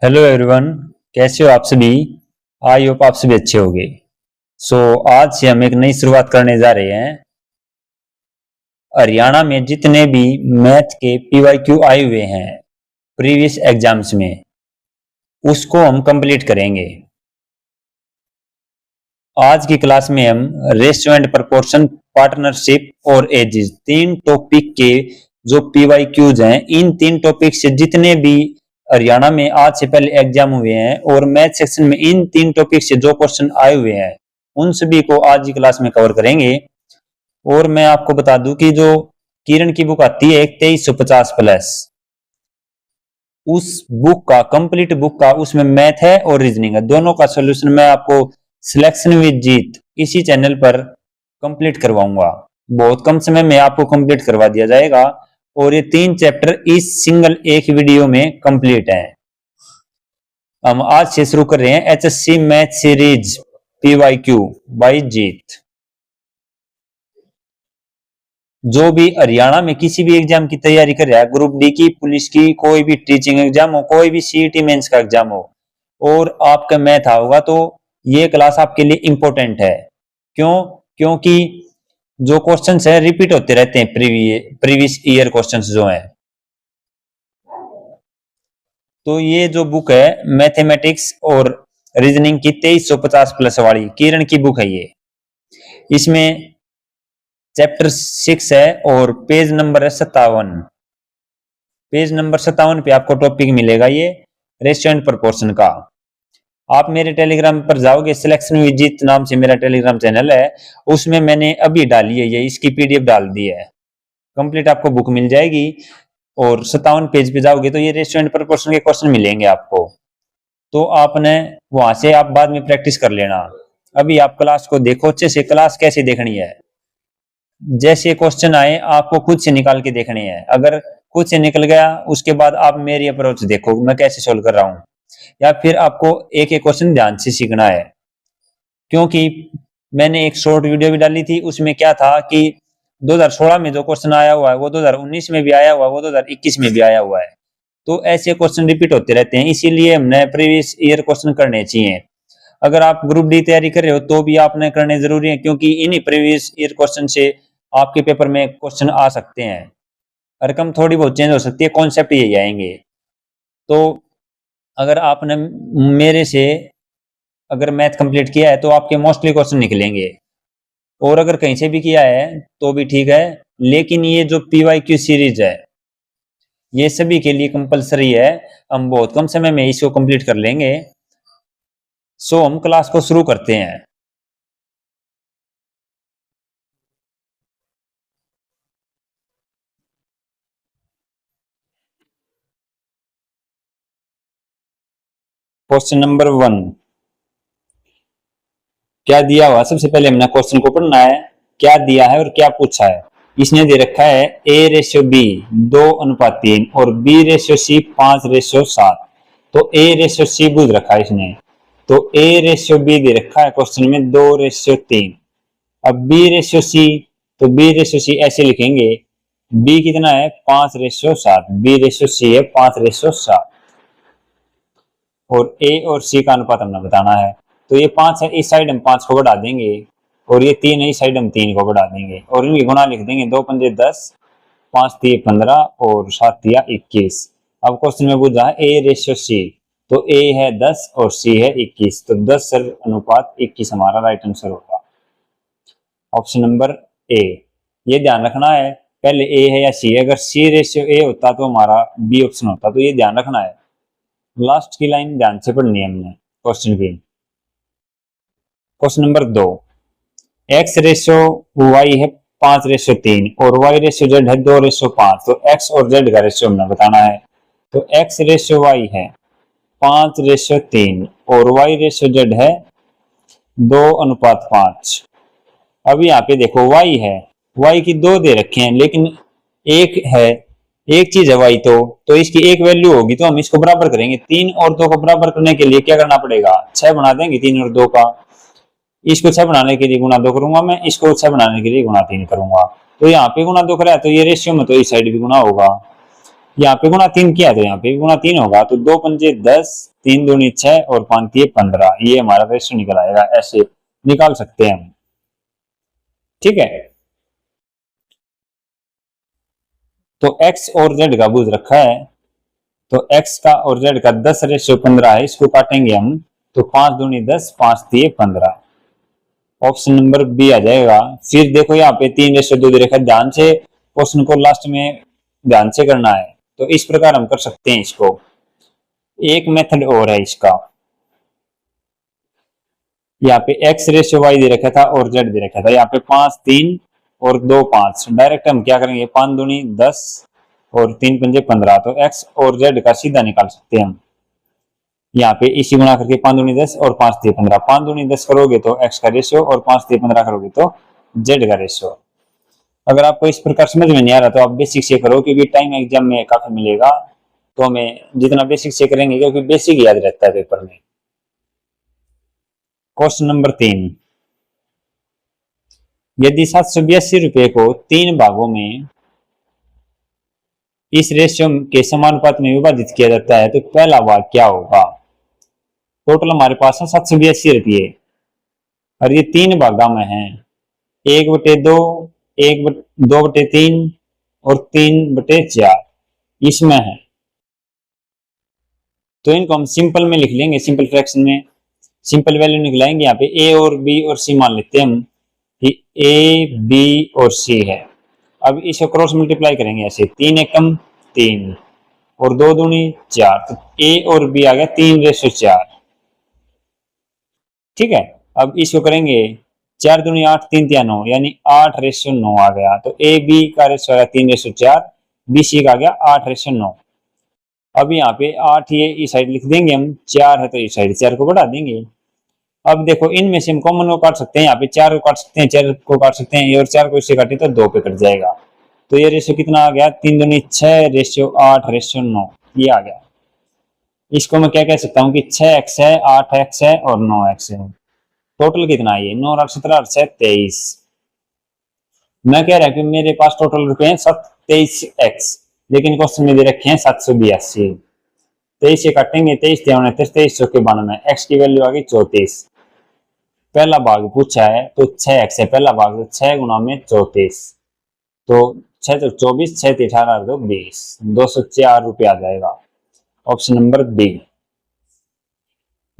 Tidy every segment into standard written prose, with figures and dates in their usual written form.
Hello everyone. कैसे हो आप सभी। आई होप आप सभी अच्छे होंगे। आज से हम एक नई शुरुआत करने जा रहे हैं। हरियाणा में जितने भी मैथ के पीवाईक्यू आए हुए हैं प्रीवियस एग्जाम्स में, उसको हम कंप्लीट करेंगे। आज की क्लास में हम रेशियो एंड प्रपोर्शन, पार्टनरशिप और एजेस, तीन टॉपिक के जो पीवाईक्यूज हैं, इन तीन टॉपिक से जितने भी हरियाणा में आज से पहले एग्जाम हुए हैं और मैथ सेक्शन में इन तीन टॉपिक से जो क्वेश्चन आए हुए हैं, उन सभी को आज की क्लास में कवर करेंगे। और मैं आपको बता दूं कि जो किरण की बुक आती है 2350 प्लस, उस बुक का, कंप्लीट बुक का, उसमें मैथ है और रीजनिंग है, दोनों का सॉल्यूशन मैं आपको सिलेक्शन विद जीत इसी चैनल पर कंप्लीट करवाऊंगा। बहुत कम समय में आपको कंप्लीट करवा दिया जाएगा और ये तीन चैप्टर इस सिंगल एक वीडियो में कंप्लीट है। हम आज से शुरू कर रहे हैं HSC math series PYQ by Jeet. जो भी हरियाणा में किसी भी एग्जाम की तैयारी कर रहा है, ग्रुप डी की, पुलिस की, कोई भी टीचिंग एग्जाम हो, कोई भी सीईटी मेंस का एग्जाम हो और आपका मैथ होगा, तो ये क्लास आपके लिए इंपॉर्टेंट है। क्यों? क्योंकि जो क्वेश्चंस है रिपीट होते रहते हैं, प्रीवियस ईयर क्वेश्चंस जो हैं। तो ये जो बुक है मैथमेटिक्स और रीजनिंग की 2350 प्लस वाली किरण की बुक है ये। इसमें चैप्टर 6 है और पेज नंबर है 57। पेज नंबर 57 पे आपको टॉपिक मिलेगा ये रेशियो एंड प्रोपोर्शन का। आप मेरे टेलीग्राम पर जाओगे, सिलेक्शन विद जीत नाम से मेरा टेलीग्राम चैनल है, उसमें मैंने अभी डाली है ये, इसकी पीडीएफ डाल दी है। कंप्लीट आपको बुक मिल जाएगी और 57 पेज पे जाओगे तो ये रेशियो एंड प्रोपोर्शन के क्वेश्चन मिलेंगे आपको। तो आपने वहां से आप बाद में प्रैक्टिस कर लेना। अभी आप क्लास को देखो अच्छे से। क्लास कैसे देखनी है, जैसे क्वेश्चन आए आपको खुद से निकाल के देखने हैं। अगर खुद से निकल गया, उसके बाद आप मेरी अप्रोच देखो मैं कैसे सोल्व कर रहा हूं, या फिर आपको एक एक क्वेश्चन ध्यान से सीखना है। क्योंकि मैंने एक शॉर्ट वीडियो भी डाली थी, उसमें क्या था कि 2016 में जो क्वेश्चन आया हुआ है वो 2019 में भी आया हुआ है, वो 2021 में भी आया हुआ है। तो ऐसे क्वेश्चन रिपीट होते रहते हैं, इसीलिए हमने प्रीवियस ईयर क्वेश्चन करने चाहिए। अगर आप ग्रुप डी तैयारी कर रहे हो तो भी आपने करने जरूरी है, क्योंकि इन्हीं प्रीवियस ईयर क्वेश्चन से आपके पेपर में क्वेश्चन आ सकते हैं। रकम थोड़ी बहुत चेंज हो सकती है, कॉन्सेप्ट यही आएंगे। तो अगर आपने मेरे से अगर मैथ कंप्लीट किया है तो आपके मोस्टली क्वेश्चन निकलेंगे, और अगर कहीं से भी किया है तो भी ठीक है। लेकिन ये जो पीवाईक्यू सीरीज है ये सभी के लिए कंपलसरी है। हम बहुत कम समय में इसको कंप्लीट कर लेंगे। हम क्लास को शुरू करते हैं। क्वेश्चन नंबर 1 क्या दिया हुआ, सबसे पहले हमने क्वेश्चन को पढ़ना है, क्या दिया है और क्या पूछा है। इसने दे रखा है A/B 2:3 और B/C 5/7। तो A/C बुझ रखा है इसने, तो A/B दे रखा है क्वेश्चन में 2/3। अब B/C, तो B/C ऐसे लिखेंगे, B कितना है 5/7, B/C है 5/7 और A और C का अनुपात हमने बताना है। तो ये 5 है, इस साइड हम 5 को बढ़ा देंगे और ये 3 है, इस साइड हम 3 को बढ़ा देंगे और इनकी गुणा लिख देंगे। 2 पंजे 10, 5 तिये 15 और 7 तिया 21। अब क्वेश्चन में पूछा है A/C, तो A है 10 और C है 21, तो 10 अनुपात 21 हमारा राइट आंसर होगा। Option number A. ये ध्यान रखना है, पहले A है या C है। अगर C/A होता तो हमारा B ऑप्शन होता, तो ये ध्यान रखना है। लास्ट की लाइन ध्यान से पढ़नी है हमने क्वेश्चन की। क्वेश्चन नंबर 2, X/Y है 5/3 और Y/Z है 2/5। तो X और Z का रेशियो हमने बताना है। तो X/Y है 5/3 और Y/Z है 2:5। अब यहाँ पे देखो Y है, Y की 2 दे रखे हैं, लेकिन एक है, एक चीज है Y, तो इसकी एक वैल्यू होगी, तो हम इसको बराबर करेंगे। 3 और 2 को बराबर करने के लिए क्या करना पड़ेगा, 6 बना देंगे 3 और 2 का। इसको 6 बनाने के लिए गुणा 2 करूंगा मैं, इसको 6 बनाने के लिए गुणा 3 करूंगा। तो यहाँ पे गुणा 2 करा है तो ये रेशियो में, तो इस साइड भी गुणा होगा। यहाँ पे गुणा 3 किया तो यहाँ पे भी गुणा 3 होगा। तो 2 पंजे 10, 3 दूनी 6 और 5 3 15, ये हमारा रेशियो निकल आएगा। ऐसे निकाल सकते हैं हम, ठीक है। तो x और z का भुज रखा है, तो x का और z का 10:15 है, इसको काटेंगे हम, तो 5 दूनी 10 5 3 15, ऑप्शन नंबर बी आ जाएगा। फिर देखो यहाँ पे 3:2 दे रखा है, ध्यान से क्वेश्चन को लास्ट में ध्यान से करना है। तो इस प्रकार हम कर सकते हैं इसको। एक मेथड और है इसका, यहाँ पे x/y दे रखा था और z दे रखा था, यहाँ पे 5 3 और 2 5, डायरेक्ट हम क्या करेंगे, 5 दूनी 10 और 3 पंजे 15, तो x और z का सीधा निकाल सकते हैं हम। यहाँ पे इसी गुणा करके 5 दूनी 10 और 5 3 15, 5 दूनी 10 करोगे तो x का रेशियो और 5 3 15 करोगे तो z का रेशियो। अगर आपको इस प्रकार समझ में नहीं आ रहा तो आप बेसिक से करो, क्योंकि टाइम एग्जाम में काफी मिलेगा, तो हमें जितना बेसिक से करेंगे क्योंकि बेसिक याद रहता है पेपर में। क्वेश्चन नंबर 3, यदि 782 रुपए को 3 भागों में इस रेशियो के समानुपात में विभाजित किया जाता है तो पहला भाग क्या होगा। टोटल हमारे पास है 782 रुपये और ये 3 भागा में है, 1/2, 2/3 और 3/4 इसमें है। तो इनको हम सिंपल में लिख लेंगे, सिंपल फ्रैक्शन में सिंपल वैल्यू निकलाएंगे। यहाँ पे ए और बी और सी मान लेते हैं हम कि ए बी और सी है। अब इसको क्रॉस मल्टीप्लाई करेंगे ऐसे, 3 एकम 3 और 2 दूनी 4, तो ए और बी आ गया 3/4, ठीक है। अब इसको करेंगे 4 दूनी 8 3 3 9, यानी 8/9 आ गया। तो ए बी का रेशियो आया 3/4, बी सी का आ गया 8/9। अब यहाँ पे 8 ये इस साइड लिख देंगे हम, 4 है तो इस साइड 4 को बढ़ा देंगे। अब देखो इनमें से हम कॉमन को काट सकते हैं, यहाँ पे 4 को काट सकते हैं, 4 को काट सकते हैं, और 4 को इससे काटे तो 2 पे कट जाएगा। तो ये रेशियो कितना आ गया, 3 दूनी 6 रेशियो 8/9, ये आ गया। इसको मैं क्या कह सकता हूँ कि 6x है, 8x है और 9x है। टोटल कितना है, ये 9 और 17 और 23। मैं कह रहा हूँ कि मेरे पास टोटल रुपए हैं 23x, लेकिन क्वेश्चन में दे रखे हैं 782। 23 से काटेंगे, 23 29 23 चौके 92, x की वैल्यू आ गई 34। पहला भाग पूछा है तो 6x है, पहला भाग तो 6 गुना में 34, तो 6 तो 24, 6 18 तो 20, 204 रुपये आ जाएगा। Option number B.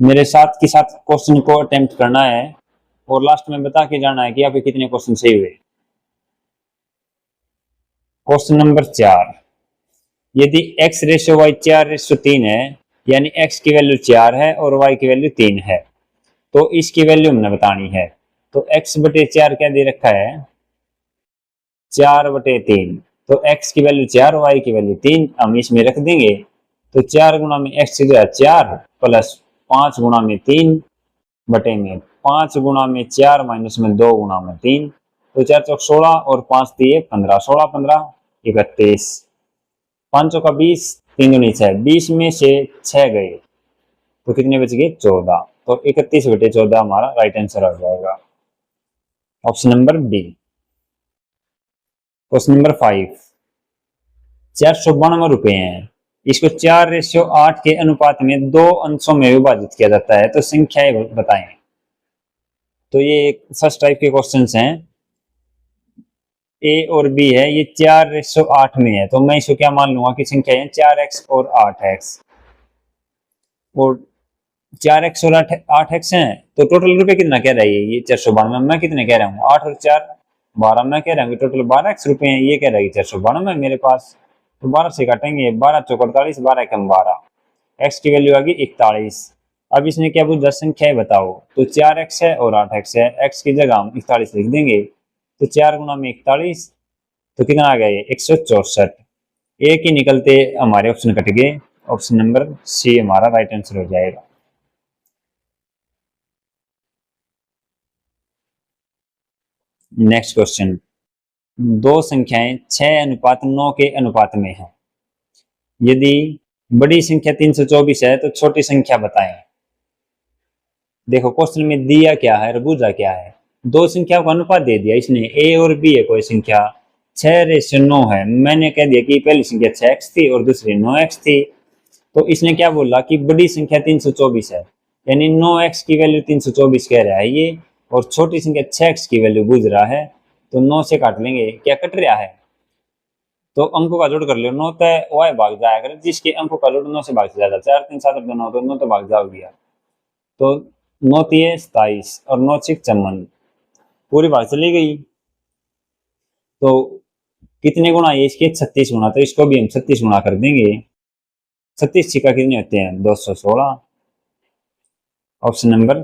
मेरे साथ के साथ क्वेश्चन को अटेम्प्ट करना है और लास्ट में बता के जाना है कि यहाँ पे कितने क्वेश्चन सही हुए। क्वेश्चन नंबर 4, यदि x/y 4/3 है, यानी x की वैल्यू 4 है और y की वैल्यू 3 है, तो इसकी वैल्यू हमने बतानी है। तो x/4 क्या दे रखा है, 4/3, तो x की वैल्यू 4 y की वैल्यू 3 हम इसमें रख देंगे। तो 4 गुना में x की जगह 4 प्लस 5 गुना में 3 बटे में 5 गुना में 4 माइनस में 2 गुना में 3, तो 4 चौक 16 और 5 3 15, 16 15 31, 5 का 20, 3 दूनी 6, 20 में से 6 गए तो कितने बच गए, 14, तो 31/14 हमारा राइट आंसर आ जाएगा। Option number B. Question number 5, 492 रुपए हैं, इसको 4/8 के अनुपात में 2 अंशों में विभाजित किया जाता है, तो संख्याएं बताएं। तो ये फर्स्ट टाइप के क्वेश्चंस हैं, ए और बी है, ये 4/8 में है, तो मैं इसको क्या मान लूंगा कि संख्या है 4x और 8x, और 4x और 8x है, तो टोटल रुपए कितना कह रहा है ये 492, मैं कितने कह रहा हूँ 8 और 4 12, मैं कह रहा हूँ टोटल 12x रुपए हैं, ये कह रहा है 492 मेरे पास, तो 12 से काटेंगे, 12 चौक 48, 12 कम 12, x की वैल्यू आ गई 41। अब इसने क्या पूछा, संख्याएं बताओ, तो 4x है और 8x है, x की जगह हम 41 लिख देंगे, तो 4 गुना में 41, तो कितना आ गया 164। एक ही निकलते हमारे ऑप्शन कट गए, ऑप्शन नंबर सी हमारा राइट आंसर हो जाएगा। नेक्स्ट क्वेश्चन, दो संख्याएं 6:9 के अनुपात में है, यदि बड़ी संख्या 324 है तो छोटी संख्या बताएं। देखो क्वेश्चन में दिया क्या है, बुझा क्या है, दो संख्याओं का अनुपात दे दिया इसने, a और b है कोई संख्या, 6/9 है, मैंने कह दिया कि पहली संख्या 6x थी और दूसरी 9x थी, तो इसने क्या बोला कि बड़ी संख्या 324 है, यानी 9x की वैल्यू 324 कह रहा है ये, और छोटी संख्या 6x की वैल्यू बुझ रहा है। तो 9 से काट लेंगे, क्या कट रहा है, तो अंकों का जोड़ कर लो, 9 तय y भाग जाएगा, जिसके अंकों का जोड़ 9 से भाग से ज्यादा, 4 3 7 9, तो 9 तो भाग जा गया, तो 9 3 27 और 9 6 54, पूरी भाग चली गई। तो कितने गुना है इसके, 36 गुना, तो इसको भी हम 36 गुना कर देंगे। 36 छिक्का कितने होते हैं, 216। Option number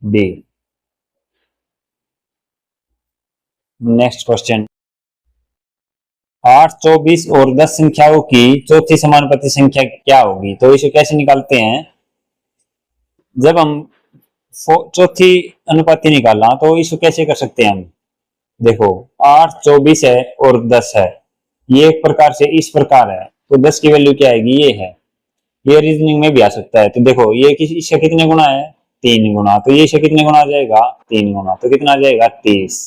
B. Next question, 8 24 और 10 संख्याओं की चौथी समानुपाती संख्या क्या होगी, तो इसे कैसे निकालते हैं। जब हम चौथी अनुपाती निकालना, तो इसको कैसे कर सकते हैं हम, देखो 8 24 है और 10 है, ये एक प्रकार से इस प्रकार है, तो 10 की वैल्यू क्या आएगी, ये है, ये रीजनिंग में भी आ सकता है। तो देखो ये इसका कितने गुना है, 3 गुना, तो ये इसका कितने गुना आ जाएगा, 3 गुना, तो कितना आ जाएगा 30।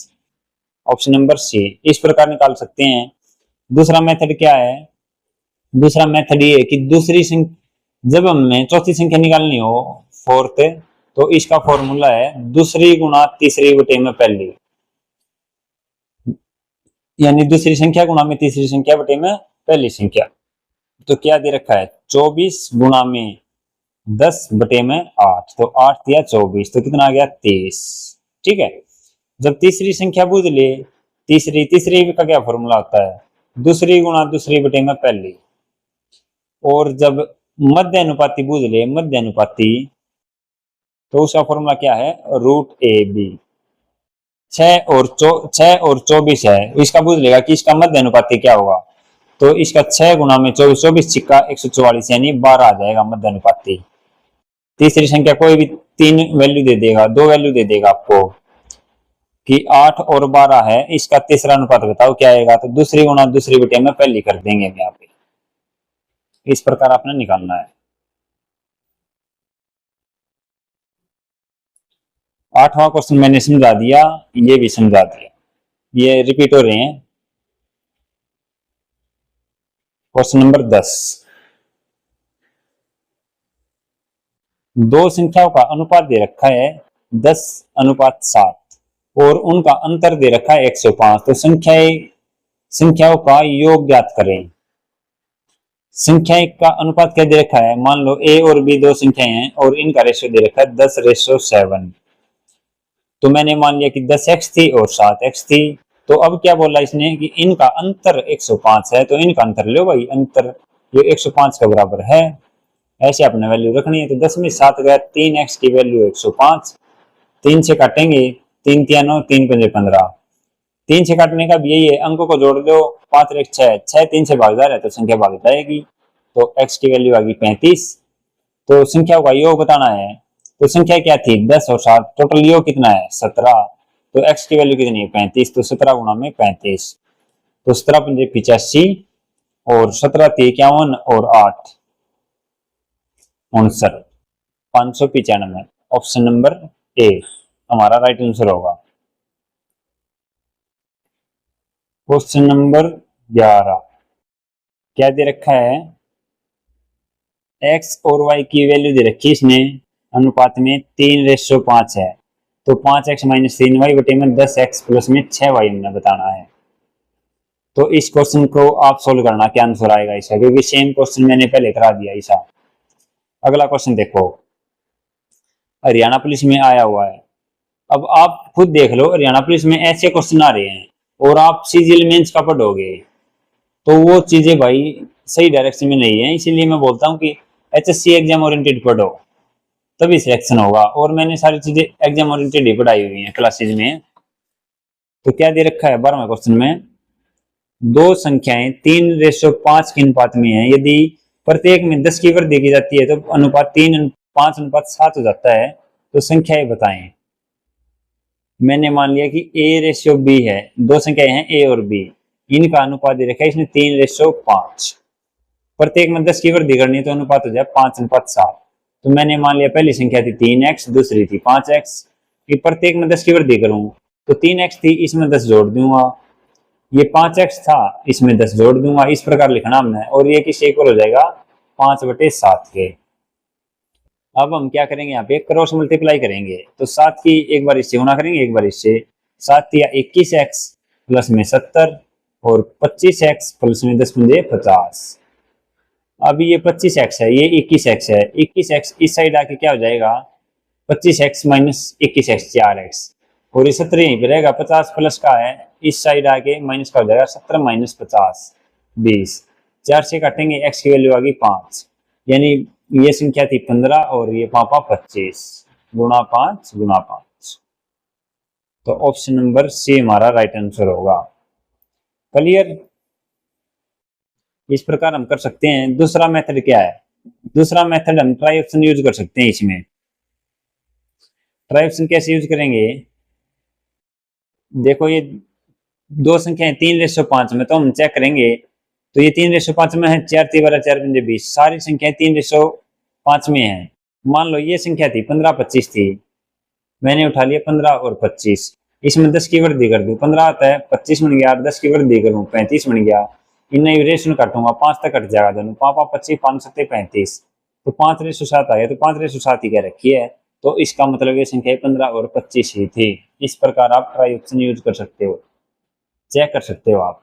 ऑप्शन नंबर सी, इस प्रकार निकाल सकते हैं। दूसरा मेथड क्या है, दूसरा मेथड ये है कि दूसरी संख्या, जब हमें चौथी संख्या निकालनी हो फोर्थ, तो इसका फॉर्मूला है दूसरी गुना तीसरी बटे में पहली, यानी दूसरी संख्या गुना में तीसरी संख्या बटे में पहली संख्या। तो क्या दे रखा है, 24 गुना में 10 बटे में 8, तो 8 दिया 24, तो कितना आ गया 30। ठीक है, जब तीसरी संख्या बूझ ले, तीसरी का क्या फॉर्मूला होता है, दूसरी गुना दूसरी बटे में पहली, और जब मध्य अनुपाती बूझ ले, मध्य अनुपाती, तो उसका फॉर्मूला क्या है, √AB। 6 और 24 है, इसका बूझ लेगा कि इसका मध्य अनुपाती क्या होगा, तो इसका 6 गुना में 24, 24 छिक्का 144, यानी 12 आ जाएगा मध्य अनुपाती। तीसरी संख्या कोई भी 3 वैल्यू दे देगा, 2 वैल्यू दे देगा आपको कि 8 और 12 है, इसका तीसरा अनुपात बताओ क्या आएगा, तो दूसरी गुना दूसरी बटे में पहली कर देंगे यहाँ पे, इस प्रकार आपने निकालना है। 8वां क्वेश्चन मैंने समझा दिया, ये भी समझा दिया, ये रिपीट हो रहे हैं। क्वेश्चन नंबर 10, दो संख्याओं का अनुपात दे रखा है 10:7 और उनका अंतर दे रखा है 105, तो संख्याओं का योग ज्ञात करें। संख्या का अनुपात क्या दे रखा है, मान लो a और b दो संख्याएं हैं और इनका रेशियो दे रखा है 10:7, तो मैंने मान लिया कि 10x थी और 7x थी। तो अब क्या बोला इसने कि इनका अंतर 105 है, तो इनका अंतर लो भाई, अंतर ये 105 का बराबर है, ऐसे अपने वैल्यू रखनी है। तो 10 में 7 गया, 3x की वैल्यू 105, 3 से काटेंगे, 3 3 9, 3 5 15, 3 से काटने का भी यही है, अंकों को जोड़ दो, 5 और 1 6, 6 3 से भाग जा रहा है तो संख्या भाग जाएगी, तो x की वैल्यू आ गई 35। तो संख्याओं का योग बताना है, तो संख्या क्या थी 10 और 7, टोटल योग कितना है 17, तो x की वैल्यू कितनी है 35, तो 17 गुना में 35, तो 17 पंजे 85 और 17 थी 51 और 8 59, 595। ऑप्शन नंबर ए हमारा राइट आंसर होगा। क्वेश्चन नंबर 11, क्या दे रखा है, x और y की वैल्यू दे रखी है इसने अनुपात में 3:5 है, तो 5x - 3y बटे में 10x प्लस में 6y हमने बताना है। तो इस क्वेश्चन को आप सोल्व करना, क्या आंसर आएगा इसका, क्योंकि सेम क्वेश्चन मैंने पहले करा दिया इसका। अगला क्वेश्चन देखो, हरियाणा पुलिस में आया हुआ है। अब आप खुद देख लो, हरियाणा पुलिस में ऐसे क्वेश्चन आ रहे हैं और आप सीजीएल मेंस का पढ़ोगे, तो वो चीजें भाई सही डायरेक्शन में नहीं है, इसीलिए मैं बोलता हूँ कि एचएससी एग्जाम ओरिएंटेड पढ़ो, तभी सिलेक्शन होगा। और मैंने सारी चीजें एग्जाम ओरिएंटेड ही पढ़ाई हुई हैं क्लासेज में। तो क्या दे रखा है 12वें क्वेश्चन में, दो संख्याएं 3:5 के अनुपात में है, यदि प्रत्येक में 10 की वृद्धि की जाती है तो अनुपात 5:7 हो जाता है, तो संख्याएं बताएं। मैंने मान लिया कि a/b है, दो संख्याएं हैं a और b, इनका अनुपात दे रखा है इसने 3:5, प्रत्येक में 10 की वृद्धि करनी है तो अनुपात हो जाए 5:7। तो मैंने मान लिया पहली संख्या थी 3x, दूसरी थी 5x, कि प्रत्येक में 10 की वृद्धि करूं, तो 3x थी इसमें 10 जोड़ दूंगा, ये 5x था इसमें 10 जोड़ दूंगा, इस प्रकार लिखना हमने, और ये किससे इक्वल हो जाएगा 5/7 के। अब हम क्या करेंगे, यहाँ पे क्रॉस मल्टीप्लाई करेंगे, तो 7 की एक बार इससे गुणा करेंगे, एक बार इससे। 7 या 21x प्लस में 70 और 25x प्लस में 10×50। अब ये 25x है, ये 21x है, 21x इस साइड आके क्या हो जाएगा, 25x माइनस 21x 4x, और ये 17 यहीं पे रहेगा, 50 प्लस का है, इस साइड आके माइनस का हो जाएगा 17 माइनस 50 20। 4 से काटेंगे, x की वैल्यू आ गई 5, यानी ये संख्या थी 15 और ये पापा 25 गुणा 5 गुणा 5। तो ऑप्शन नंबर सी हमारा राइट आंसर होगा। क्लियर। इस प्रकार हम कर सकते हैं। दूसरा मेथड क्या है, दूसरा मेथड हम ट्राई ऑप्शन यूज कर सकते हैं। इसमें ट्राई ऑप्शन कैसे यूज करेंगे, देखो ये दो संख्याएं 3/5 में, तो हम चेक करेंगे, तो ये 3/5 में है, 4 3 12 4 5 20, सारी संख्याएं 3/5 में है। मान लो ये संख्या थी 15 25 थी, मैंने उठा लिया 15 और 25, इसमें 10 की वृद्धि कर दूं, 15 आता है 25 बन गया, 10 की वृद्धि करूं 35 बन गया, इन्हें रेशन काटूंगा 5 तक कट जाएगा दोनों, पापा 25 5 7 35, तो 5/7 आ गया, तो 5/7 ही कह रखी है, तो इसका मतलब ये संख्या 15 और 25 ही थी। इस प्रकार आप ट्राई ऑप्शन यूज कर सकते हो, चेक कर सकते हो आप।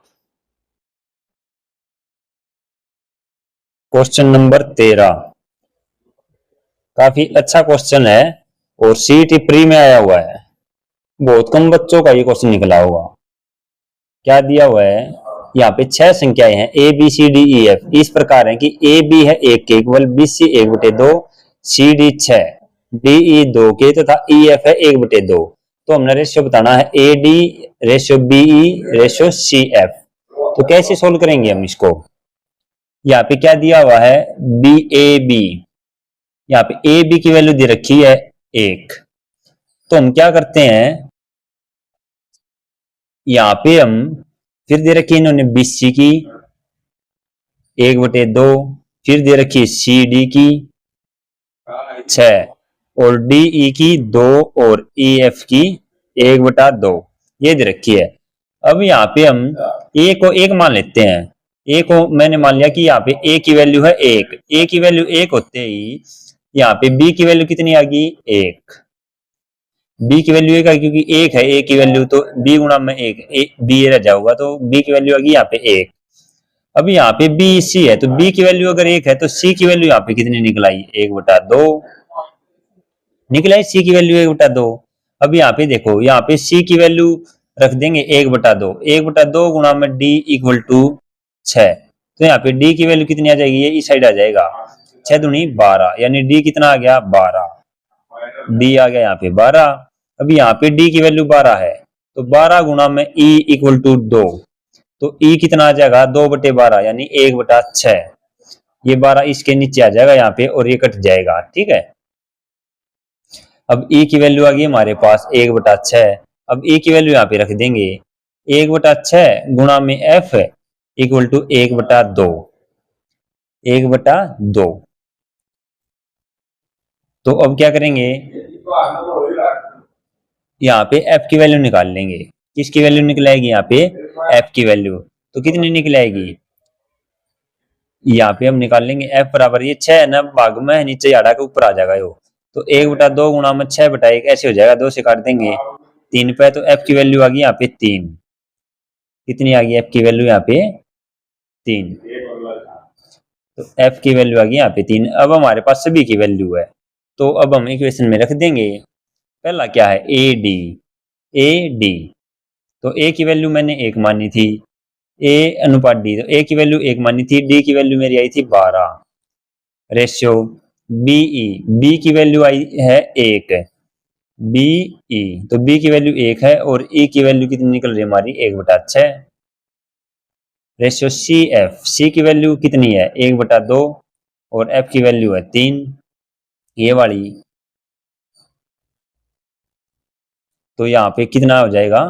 क्वेश्चन नंबर 13 काफी अच्छा क्वेश्चन है और सीईटी प्री में आया हुआ है, बहुत कम बच्चों का ये क्वेश्चन निकला हुआ। क्या दिया हुआ है, यहाँ पे 6 संख्याएं हैं A B C D E F, इस प्रकार है कि ए बी है 1 के equal, B C 1/2, C D 6, D E 2 के तथा ई एफ है 1/2। तो हमने रेशियो बताना है A D ratio B E ratio C F. तो कैसे सोल्व करेंगे हम इसको, यहाँ पे क्या दिया हुआ है बी ए बी, यहाँ पे ए बी की वैल्यू दे रखी है 1, तो हम क्या करते हैं, यहाँ पे हम फिर दे रखी है इन्होंने बी सी की 1/2, फिर दे रखी है सी डी की 6 और डी ई की 2 और ई एफ की 1/2, ये दे रखी है। अब यहाँ पे हम ए को 1 मान लेते हैं, ए को मैंने मान लिया कि यहाँ पे ए की वैल्यू है 1, ए की वैल्यू 1 होते ही यहाँ पे बी की वैल्यू कितनी आ गई 1, बी की वैल्यू 1 है क्योंकि 1 है ए की वैल्यू, तो बी गुणा में 1 बी रह जाऊंगा, तो बी की वैल्यू आ गई यहाँ पे 1। अब यहाँ पे बी सी है, तो बी की वैल्यू अगर 1 है तो सी की वैल्यू यहाँ पे कितनी निकल आई 1/2 निकल आई, सी की वैल्यू 1/2। अब यहाँ पे देखो, यहाँ पे सी की वैल्यू रख देंगे 1/2, 1/2 गुणा में डी इक्वल टू 6, तो यहाँ पे डी की वैल्यू कितनी आ जाएगी, ये इस साइड आ जाएगा 6 दूनी 12, यानी डी कितना आ गया 12, डी आ गया यहाँ पे 12। अब यहाँ पे डी की वैल्यू 12 है, तो 12 गुणा में ई इक्वल टू 2, तो ई कितना आ जाएगा 2/12 यानी 1/6, ये 12 इसके नीचे आ जाएगा यहाँ पे और ये कट जाएगा, ठीक है। अब ई की वैल्यू आ गई हमारे पास 1/6, अब ई की वैल्यू यहाँ पे रख देंगे 1/6 गुणा में एफ इक्वल टू 1/2, 1/2। तो अब क्या करेंगे, यहाँ पे एफ की वैल्यू निकाल लेंगे, किसकी वैल्यू निकल आएगी यहाँ पे एफ की वैल्यू, तो कितनी निकल आएगी, यहाँ पे हम निकाल लेंगे एफ बराबर, ये 6 है ना भाग में नीचे आड़ा के ऊपर आ जाएगा यो, तो 1/2 गुणा में 6/1 ऐसे हो जाएगा, 2 से काट देंगे 3 पे, तो एफ की वैल्यू आ गई यहाँ पे 3, कितनी आ गई एफ की वैल्यू यहाँ पे 3, तो एफ की वैल्यू आ गई यहाँ पे 3। अब हमारे पास सभी की वैल्यू है, तो अब हम इक्वेशन में रख देंगे, पहला क्या है ए डी, ए डी, तो ए की वैल्यू मैंने 1 मानी थी, ए अनुपात डी, तो ए की वैल्यू 1 मानी थी, डी की वैल्यू मेरी आई थी 12, रेशियो बीई, बी की वैल्यू आई है 1, बीई, तो बी की वैल्यू 1 है और ई की वैल्यू कितनी निकल रही है हमारी 1/6, रेशियो सी एफ, सी की वैल्यू कितनी है 1/2 और एफ की वैल्यू है 3, ये वाली, तो यहाँ पे कितना हो जाएगा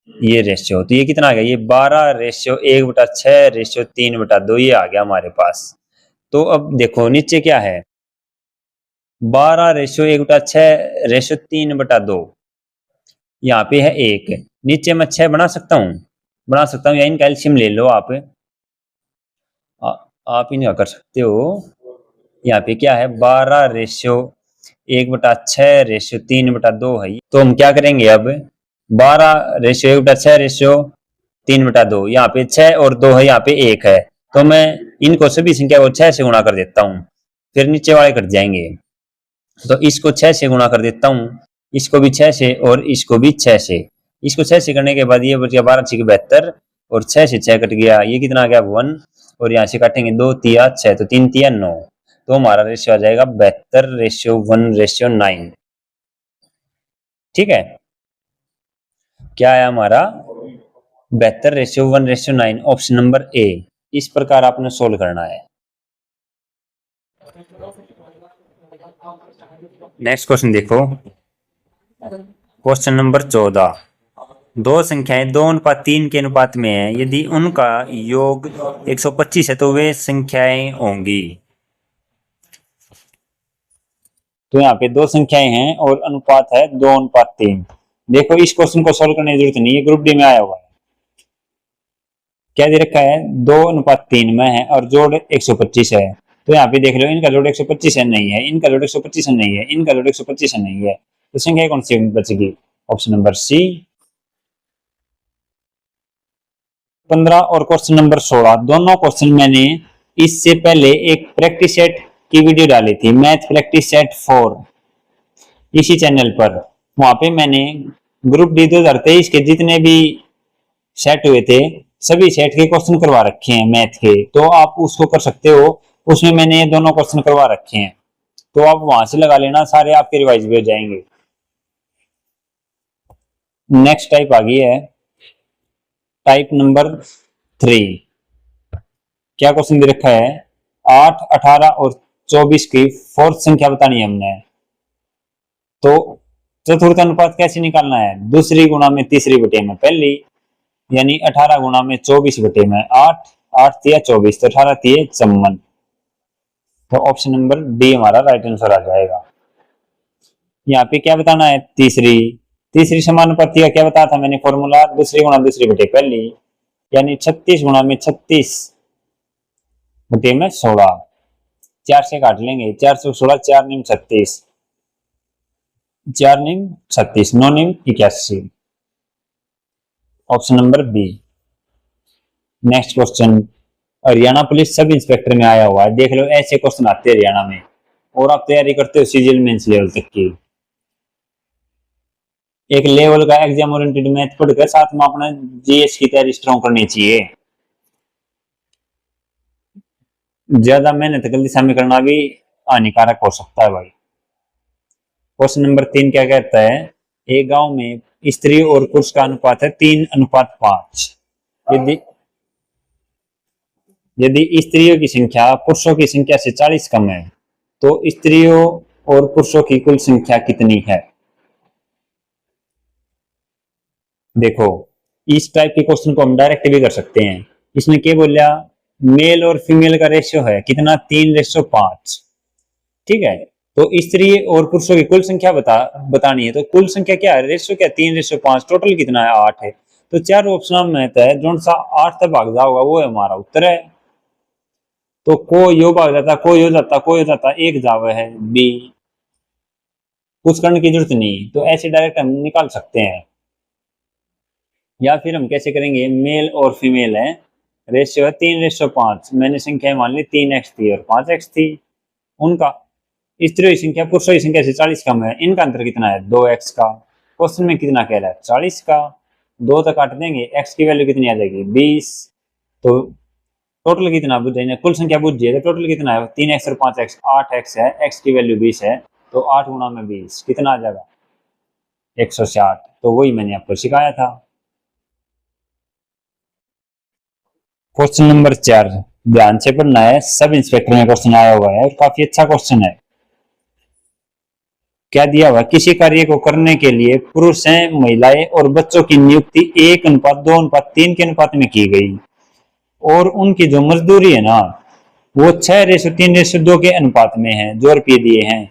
ये रेशियो, तो ये कितना आ गया, ये 12 रेशियो 1/6 रेशियो 3/2, ये आ गया हमारे पास। तो अब देखो नीचे क्या है 12 रेशियो 1/6 रेशियो 3/2, यहाँ पे है 1, नीचे मैं 6 बना सकता हूँ, बना सकता हूँ, या इनका एलसीएम ले लो आप, आप इन्हें कर सकते हो। यहाँ पे क्या है 12:1/6/3/2 है। तो हम क्या करेंगे अब 12:1/6/3/2, यहाँ पे 6 और 2 है, यहाँ पे 1 है, तो मैं इनको सभी संख्या को 6 से गुणा कर देता हूँ, फिर नीचे वाले कट जाएंगे। तो इसको 6 से गुणा कर देता हूँ, इसको भी 6 से और इसको भी 6 से। इसको 6 से करने के बाद ये बच गया 12×6=72 और 6 से 6 कट गया, ये कितना आ गया 1, और यहाँ से काटेंगे 2×3=6, तो 3×3=9, तो हमारा रेशियो आ जाएगा 72:1:9। ठीक है, क्या है हमारा 72:1:9, ऑप्शन नंबर ए। इस प्रकार आपने सोल्व करना है। नेक्स्ट क्वेश्चन देखो, क्वेश्चन नंबर 14। दो संख्याएं 2:3 के अनुपात में है, यदि उनका योग 125 है तो वे संख्याएं होंगी। तो यहाँ पे दो संख्याएं हैं और अनुपात है 2:3। देखो इस क्वेश्चन को सोल्व करने की जरूरत नहीं है, ग्रुप डी में आया हुआ है। क्या दे रखा है 2:3 में है और जोड़ 125 है, तो यहाँ पे देख लो इनका जोड़ 125 है नहीं है, इनका जोड़ 125 है नहीं है, इनका जोड़ 125 है नहीं है, तो संख्या कौन सी बचेगी? ऑप्शन नंबर सी 15 और क्वेश्चन नंबर 16। दोनों क्वेश्चन मैंने इससे पहले एक प्रैक्टिस सेट की वीडियो डाली थी, मैथ प्रैक्टिस सेट 4, इसी चैनल पर। वहां पे मैंने ग्रुप डी 2023 के जितने भी सेट हुए थे सभी सेट के क्वेश्चन करवा रखे हैं मैथ के, तो आप उसको कर सकते हो। उसमें मैंने दोनों क्वेश्चन करवा रखे हैं, तो आप वहां से लगा लेना, सारे आपके रिवाइज भी हो जाएंगे। नेक्स्ट टाइप आ गई है टाइप नंबर 3। क्या क्वेश्चन दे रखा है 8, 18 और 24 की फोर्थ संख्या बतानी है हमने, तो चतुर्थ अनुपात कैसे निकालना है? दूसरी गुणा में तीसरी बटे में पहली, यानी 18 गुणा में 24 बटे में 8, 8 तिया 24, तो 18 तिये 54, तो ऑप्शन नंबर डी हमारा राइट आंसर आ जाएगा। यहाँ पे क्या बताना है? तीसरी समानुपाती का क्या बताया था मैंने फॉर्मूला? दूसरी गुणा दूसरी बटे पहली, यानी 36 गुणा में 36 बटे में 16, 4 से काट लेंगे, 4 से 16, 4 निम 36, 4 निम 36, 9 निम 81, option number B. Next question Haryana police sub inspector में आया हुआ है, देख लो ऐसे क्वेश्चन आते हैं हरियाणा में, और आप तैयारी करते हो सीजीएल मेंस लेवल तक की। एक लेवल का एग्जाम ओरिएंटेड मैथ पढ़कर साथ में अपना जीएस की तैयारी स्ट्रॉन्ग करनी चाहिए। ज्यादा मेहनत गलती समय करना भी हानिकारक हो सकता है भाई। क्वेश्चन नंबर 3 क्या कहता है? एक गांव में स्त्री और पुरुष का अनुपात है 3:5। यदि स्त्रियों की संख्या पुरुषों की संख्या से 40 कम है तो स्त्रियों और पुरुषों की कुल संख्या कितनी है? देखो इस टाइप के क्वेश्चन को हम डायरेक्ट भी कर सकते हैं। इसमें क्या बोलिया, मेल और फीमेल का रेशियो है कितना? 3:5। ठीक है, तो स्त्री और पुरुषों की कुल संख्या बतानी है, तो कुल संख्या क्या है? रेशियो क्या? 3:5, टोटल कितना है? 8 है, तो चार ऑप्शन में है जो सा 8 तक भाग जाओगा वो है हमारा उत्तर है। तो को यो भाग जाता, को हो जाता, एक जावे है बी, कुछ करने की जरूरत नहीं, तो ऐसे डायरेक्ट हम निकाल सकते हैं। या फिर हम कैसे करेंगे, मेल और फीमेल है, रेशियो है 3:5, मैंने संख्या मान ली 3x थी और 5x थी, उनका स्त्रियों की संख्या पुरुषों की संख्या से 40 कम है, इनका अंतर कितना है? 2x का। क्वेश्चन में कितना कह रहा है? 40 का, 2 तक काट देंगे, x की वैल्यू कितनी आ जाएगी? 20, तो टोटल कितना बुझ जाएगा? कुल संख्या बुझ जाए तो टोटल कितना है? 3x और 5x, 8x है, x की वैल्यू 20 है, तो 8 गुणा में 20 कितना आ जाएगा? 160, तो वही मैंने आपको सिखाया था। क्वेश्चन नंबर 4 ध्यान से पढ़ना है, सब इंस्पेक्टर में क्वेश्चन आया हुआ है और काफी अच्छा क्वेश्चन है। क्या दिया हुआ? किसी कार्य को करने के लिए पुरुष हैं, महिलाएं और बच्चों की नियुक्ति 1:2:3 के अनुपात में की गई, और उनकी जो मजदूरी है ना वो 6:3:2 के अनुपात में है, जो रुपये दिए हैं।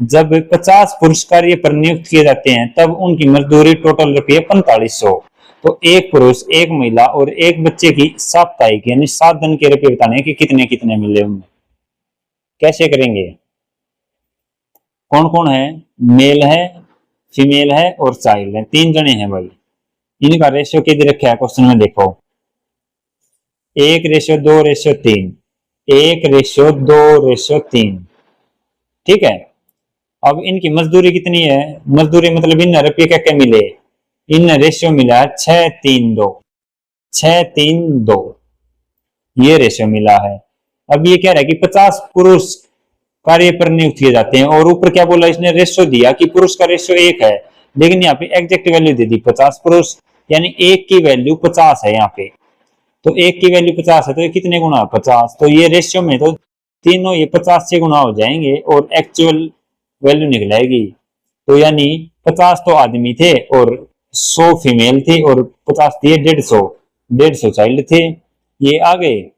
जब 50 पुरुष कार्य पर नियुक्त किए जाते हैं तब उनकी मजदूरी टोटल रुपये 4500, तो एक पुरुष, एक महिला और एक बच्चे की साप्ताहिक यानी 7 दिन के रुपये बताने हैं कि कितने कितने मिले उनमें। कैसे करेंगे? कौन कौन है? मेल है, फीमेल है और चाइल्ड है, 3 जने हैं भाई। इनका रेशियो क्या दे रखा है क्वेश्चन में, देखो 1:2:3, 1:2:3। ठीक है, अब इनकी मजदूरी कितनी है? मजदूरी मतलब इन रुपये क्या क्या मिले? इन रेशियो मिला 6:3:2, 6:3:2 ये रेशियो मिला है। अब ये कह रहा है कि 50 पुरुष कार्य पर नियुक्त किए जाते हैं, और ऊपर क्या बोला इसने? रेशियो दिया कि पुरुष का रेशियो 1 है, लेकिन यहाँ पे एग्जैक्ट वैल्यू दे दी 50 पुरुष, यानी 1 की वैल्यू 50 है यहाँ पे। तो 1 की वैल्यू 50 है, तो ये कितने गुना? 50। तो ये रेशियो में तो तीनों ये 50 से गुना हो जाएंगे और एक्चुअल वैल्यू निकल आएगी। तो यानी 50 तो आदमी थे और 100 फीमेल थे और 50 दिए 150 चाइल्ड थे। ये आ गए।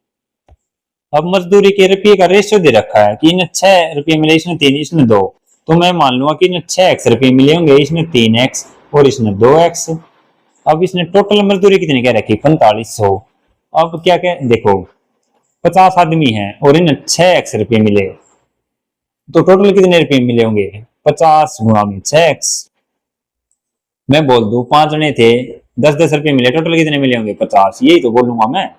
अब मजदूरी के रुपये का रेशियो दे रखा है कि इन्हें 6 रुपये मिले, इसमें 3, इसमें 2। तो मैं मान लूंगा कि इन्हें 6x रुपये मिले होंगे, इसमें 3x और इसमें 2x। अब इसने टोटल मजदूरी कितनी कह रखी? 4500। अब क्या कह, देखो 50 आदमी हैं और इन्हें 6x रुपये मिले, तो टोटल कितने रुपये मिले होंगे? 50 गुणा में 6x। मैं बोल दूं 5 जने थे, 10-10 रुपये मिले, टोटल कितने मिले होंगे? 50। यही तो बोलूंगा मैं।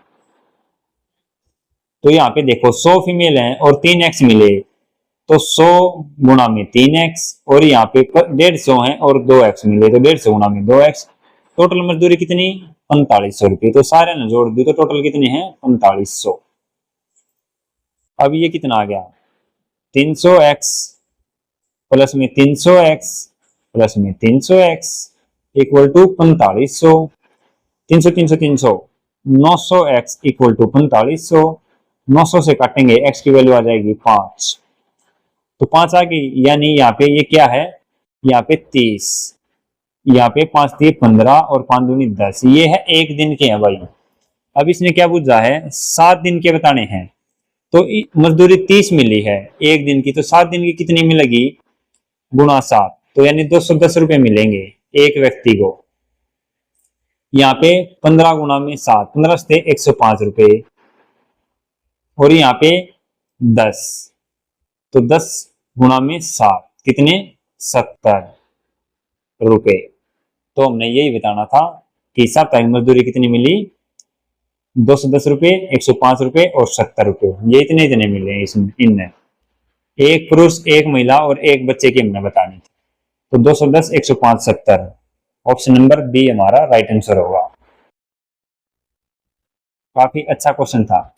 तो यहाँ पे देखो 100 फीमेल हैं और 3x मिले, तो 100 गुणा में 3x, और यहाँ पे 150 हैं और 2x मिले, तो 150 गुणा में 2x। टोटल मजदूरी कितनी? 4500 रुपये। तो सारे ने जोड़ दी तो टोटल कितनी है? 4500। अब ये कितना आ गया? 300x प्लस में 300x प्लस में 300x equal to 4500। 300 300 300 900x equal to 4500। 900 से काटेंगे x की वैल्यू आ जाएगी 5, तो 5 आ गई। यानी यहाँ पे ये क्या है? यहाँ पे 30, यहाँ पे 5 दिए 15 और 5 दूनी 10। ये है एक दिन के हैं भाई। अब इसने क्या पूछा है? 7 दिन के बताने हैं। तो मजदूरी 30 मिली है एक दिन की, तो 7 दिन की कितनी मिलेगी? गुणा 7, तो यानी 210 रुपये मिलेंगे एक व्यक्ति को। यहाँ पे 15 गुणा में 7, 15 से 105 रुपये, और यहाँ पे 10, तो 10 गुणा में 7 कितने? 70 रुपये। तो हमने यही बताना था कि साप्ताहिक मजदूरी कितनी मिली? 210 रुपये, 105 रुपये और 70 रुपये। ये इतने मिले इसमें। इनने एक पुरुष, एक महिला और एक बच्चे की हमने बतानी थी। तो 210, 105, 70। ऑप्शन नंबर बी हमारा राइट आंसर होगा। काफी अच्छा क्वेश्चन था।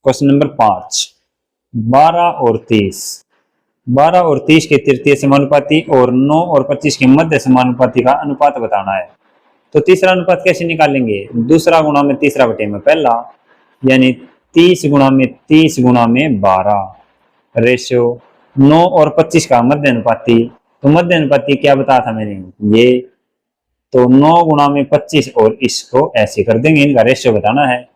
क्वेश्चन नंबर 5, 12 और 30। 12 और 30 के तृतीय समानुपाती और 9 और 25 के मध्य समानुपाती का अनुपात बताना है। तो तीसरा अनुपात कैसे निकालेंगे? दूसरा गुणा में तीसरा बटे में पहला, यानी 30 गुणा में 30 गुणा में 12 रेशियो 9 और 25 का मध्य अनुपाती। तो मध्य अनुपाती क्या बताया था मैंने? ये तो 9 गुणा में 25 और इसको ऐसे कर देंगे, इनका रेशियो बताना है।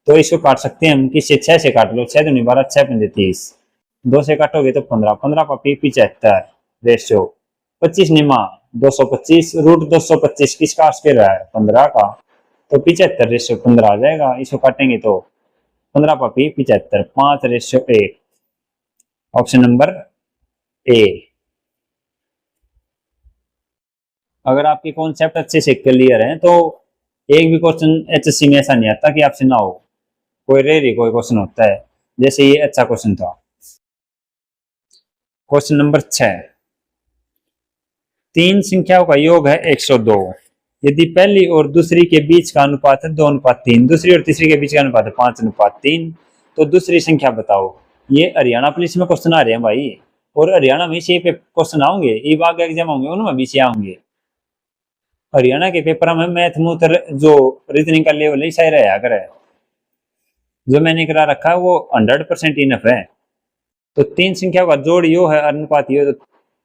तो इसको काट सकते हैं हम, किससे? 6 से काट लो, 6 दूनी 12, 6 पंजे 30, 2 से काटोगे तो 15, 15 पापी 75 रेशियो 25 निमा 225 रूट 225 किसका स्क्वायर है? 15 का, तो 75 रेशियो 15 आ जाएगा। इसको काटेंगे तो 15 पापी 75, 5:1। Option number A. अगर आपके कॉन्सेप्ट अच्छे से क्लियर है तो एक भी क्वेश्चन एचएससी में ऐसा नहीं आता कि आपसे ना हो, कोई रेयर ही कोई क्वेश्चन होता है। जैसे ये अच्छा क्वेश्चन था। क्वेश्चन नंबर 6, 3 संख्याओं का योग है 102। यदि पहली और दूसरी के बीच का अनुपात है 2:3, दूसरी और तीसरी के बीच का अनुपात है 5:3, तो दूसरी संख्या बताओ। ये हरियाणा पुलिस में क्वेश्चन आ रहे हैं भाई, और हरियाणा में से पे क्वेश्चन आएंगे, ई बाग एग्जाम होंगे उनमें भी से आएंगे। हरियाणा के पेपर में मैथ मूत्र जो रीजनिंग का लेवल है सही रहा करे, जो मैंने करा रखा है वो 100% इनफ है। तो 3 संख्याओं का जोड़ यो है, अनुपात यो, तो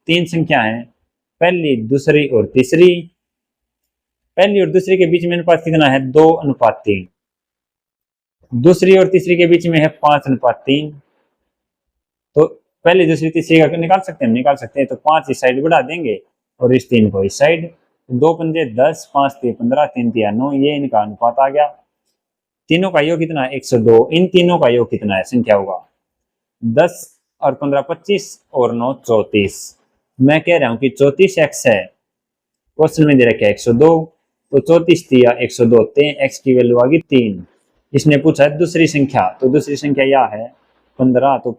3 संख्या है, पहली, दूसरी और तीसरी। पहली और दूसरी के बीच में अनुपात कितना है? 2:3। दूसरी और तीसरी के बीच में है 5:3। तो पहली, दूसरी, तीसरी का निकाल सकते हैं? निकाल सकते हैं। तो 5 इस साइड बढ़ा देंगे और इस 3 को इस साइड। 2 पंजे 10, 5 3 15, 3 3 9, ये इनका अनुपात आ गया। तीनों का योग कितना है 102। इन तीनों का योग कितना है, संख्या होगा 10 और 15 25 और 9 34। मैं कह रहा हूं कि 34 x है, क्वेश्चन में दे रखा है 102, तो 34 दिया 102 होते हैं, x की वैल्यू आ गई 3। इसने पूछा है दूसरी संख्या, तो दूसरी संख्या यह है 15, तो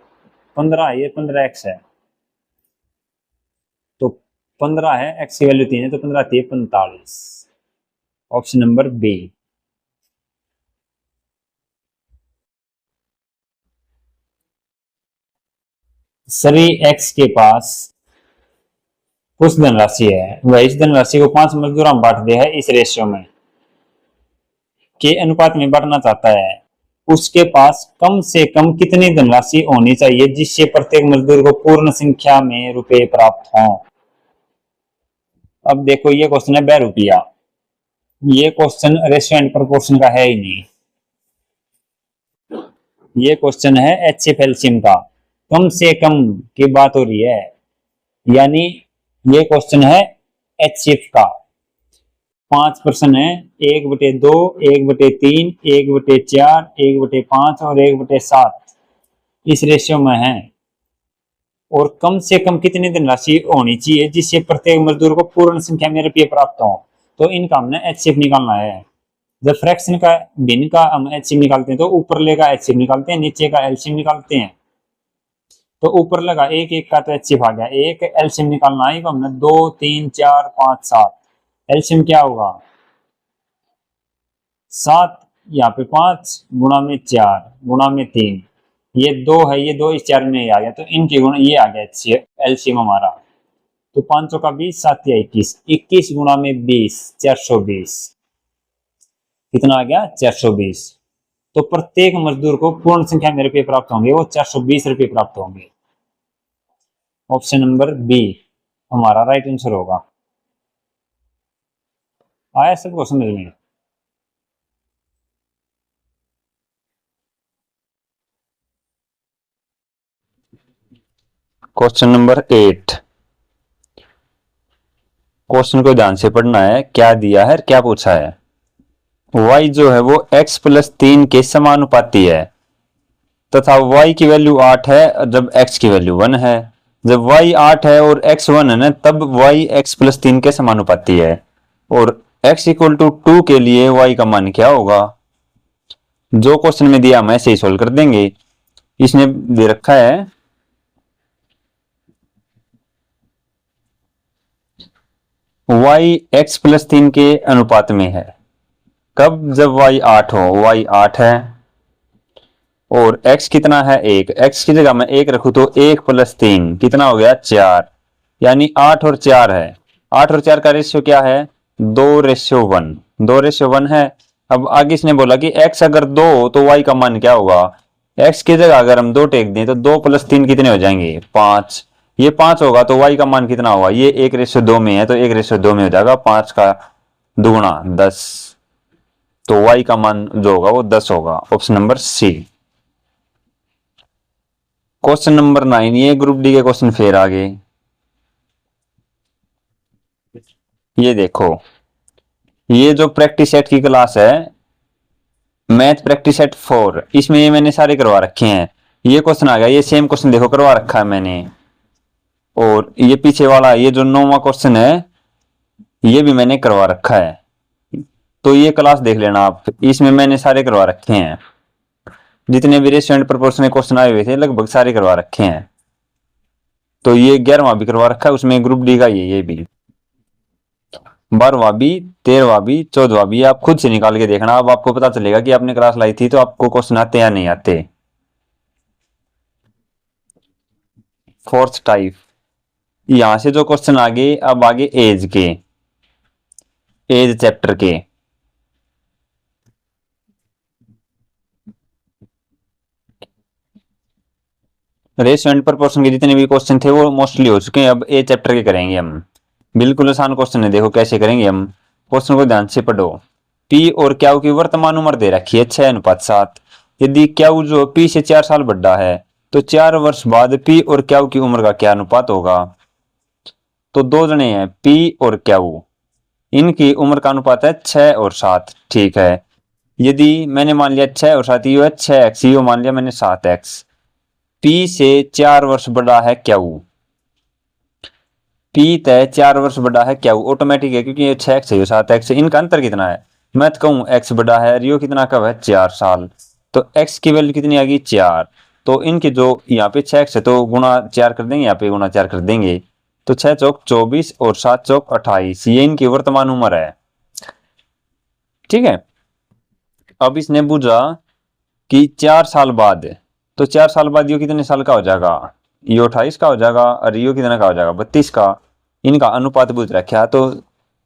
15 ये 15x है, तो 15 है, x की वैल्यू 3 है, तो 15 थी 45। Option number B. सभी x के पास कुछ धनराशि है, वह इस धनराशि को 5 मजदूरों में बांट दिया है, इस रेशियो में के अनुपात में बांटना चाहता है। उसके पास कम से कम कितनी धनराशि होनी चाहिए जिससे प्रत्येक मजदूर को पूर्ण संख्या में रुपए प्राप्त हों। अब देखो ये क्वेश्चन है 2 रुपया, ये क्वेश्चन रेशियो एंड प्रोपोर्शन का है ही नहीं, ये क्वेश्चन है एचसीएफ एलसीएम का, कम से कम की बात हो रही है, यानी ये क्वेश्चन है एचसीएफ का। 5% है, 1/2, 1/3, 1/4, 1/5 और 1/7 इस रेशियो में है। और कम से कम कितनी धनराशि होनी चाहिए जिससे प्रत्येक मजदूर को पूर्ण संख्या में रुपये प्राप्त हो, तो इनका हमने एचसीएफ निकालना है। जब फ्रैक्शन का भिन्न का हम एचसीएफ निकालते हैं तो ऊपर लेगा एचसीएफ निकालते हैं, नीचे का एलसीएम निकालते हैं। तो ऊपर लगा 1 1 का तो एचसीएफ आ गया, एक एलसीएम निकालना है, हमने 2 3 4 5 7, एलसीएम क्या होगा 7, यहाँ पे 5 गुणा में 4 गुणा में 3, ये 2 है, ये 2 इस 4 में आ गया, तो इनके गुण ये आ गया एलसीएम हमारा। तो 5 का 20, 7 या 21, 21 गुणा में 20 420, कितना आ गया 420। तो प्रत्येक मजदूर को पूर्ण संख्या में रुपये प्राप्त होंगे, वो 420 रुपये प्राप्त होंगे। ऑप्शन नंबर बी हमारा राइट आंसर होगा। आया सबको समझ में? क्वेश्चन नंबर 8, क्वेश्चन को ध्यान से पढ़ना है, क्या दिया है क्या पूछा है। y जो है वो x + 3 के समानुपाती है तथा y की वैल्यू 8 है जब x की वैल्यू 1 है। जब y 8 है और x 1 है ना, तब y x + 3 के समानुपाती है। और x = 2 के लिए y का मान क्या होगा। जो क्वेश्चन में दिया हम ऐसे ही सोल्व कर देंगे। इसने दे रखा है y x + 3 के अनुपात में है, कब, जब y 8 हो, y 8 है और x कितना है 1, x की जगह मैं 1 रखूं तो 1 + 3 कितना हो गया 4, यानी 8 और 4 है। 8 और 4 का रेशियो क्या है 2:1, 2:1 है। अब आगे इसने बोला कि x अगर 2 हो तो y का मान क्या होगा। x की जगह अगर हम 2 टेक दें तो 2 + 3 कितने हो जाएंगे 5, ये 5 होगा तो y का मान कितना होगा, ये 1:2 में है तो 1:2 में हो जाएगा, 5 का दुगुना 10, तो y का मान जो होगा वो 10 होगा। Option number C. Question number 9, ये ग्रुप डी के क्वेश्चन फिर आगे। ये देखो, ये जो प्रैक्टिस सेट की क्लास है मैथ प्रैक्टिस सेट 4, इसमें ये मैंने सारे करवा रखे हैं। ये क्वेश्चन आ गया, ये सेम क्वेश्चन देखो करवा रखा है मैंने। और ये पीछे वाला ये जो 9वां क्वेश्चन है ये भी मैंने करवा रखा है, तो ये क्लास देख लेना आप, इसमें मैंने सारे करवा रखे हैं। जितने भी रेशियो एंड प्रोपोर्शन में क्वेश्चन आए हुए थे लगभग सारे करवा रखे हैं। तो ये 11वां भी करवा रखा है, उसमें ग्रुप डी का ये भी 12वां भी, 13वां भी, 14वां भी, आप खुद से निकाल के देखना, अब आपको पता चलेगा कि आपने क्लास लाई थी तो आपको क्वेश्चन आते या नहीं आते। 4th टाइप, यहां से जो क्वेश्चन आगे, अब आगे एज के, एज चैप्टर के। रेशियो एंड प्रोपोर्शन के जितने भी क्वेश्चन थे वो मोस्टली हो चुके हैं, अब ए चैप्टर के करेंगे हम। बिल्कुल आसान क्वेश्चन है, देखो कैसे करेंगे हम। क्वेश्चन को ध्यान से पढ़ो। पी और क्यू की वर्तमान उम्र दे रखी है 6:7। यदि क्यू जो पी से 4 साल बड़ा है तो 4 वर्ष बाद पी और क्यू की उम्र का क्या अनुपात होगा। तो दो जने हैं पी और क्यू, इनकी उम्र का अनुपात है 6 और 7। ठीक है, यदि मैंने मान लिया 6 और 7, यो है 6x, यो मान लिया मैंने 7x। पी से 4 वर्ष बड़ा है क्यू, पी तय 4 वर्ष बड़ा है क्यू, ऑटोमेटिक है क्योंकि ये 6x है, ये 7x है। इनका अंतर कितना है, मैं तो कहूँ x बड़ा है, रियो कितना कब है 4 साल, तो x की वैल्यू कितनी आ गई 4। तो इनके जो यहाँ पे 6x है तो गुणा 4 कर देंगे, यहाँ पे गुणा 4 कर देंगे, तो 6 चौक 24 और 7 चौक 28, ये इनकी वर्तमान उम्र है। ठीक है, अब इसने पूछा कि 4 साल बाद, तो 4 साल बाद यो कितने साल का हो जाएगा, यो 28 का हो जाएगा, और यो कितना का हो जाएगा 32 का। इनका अनुपात पूछ रखा, तो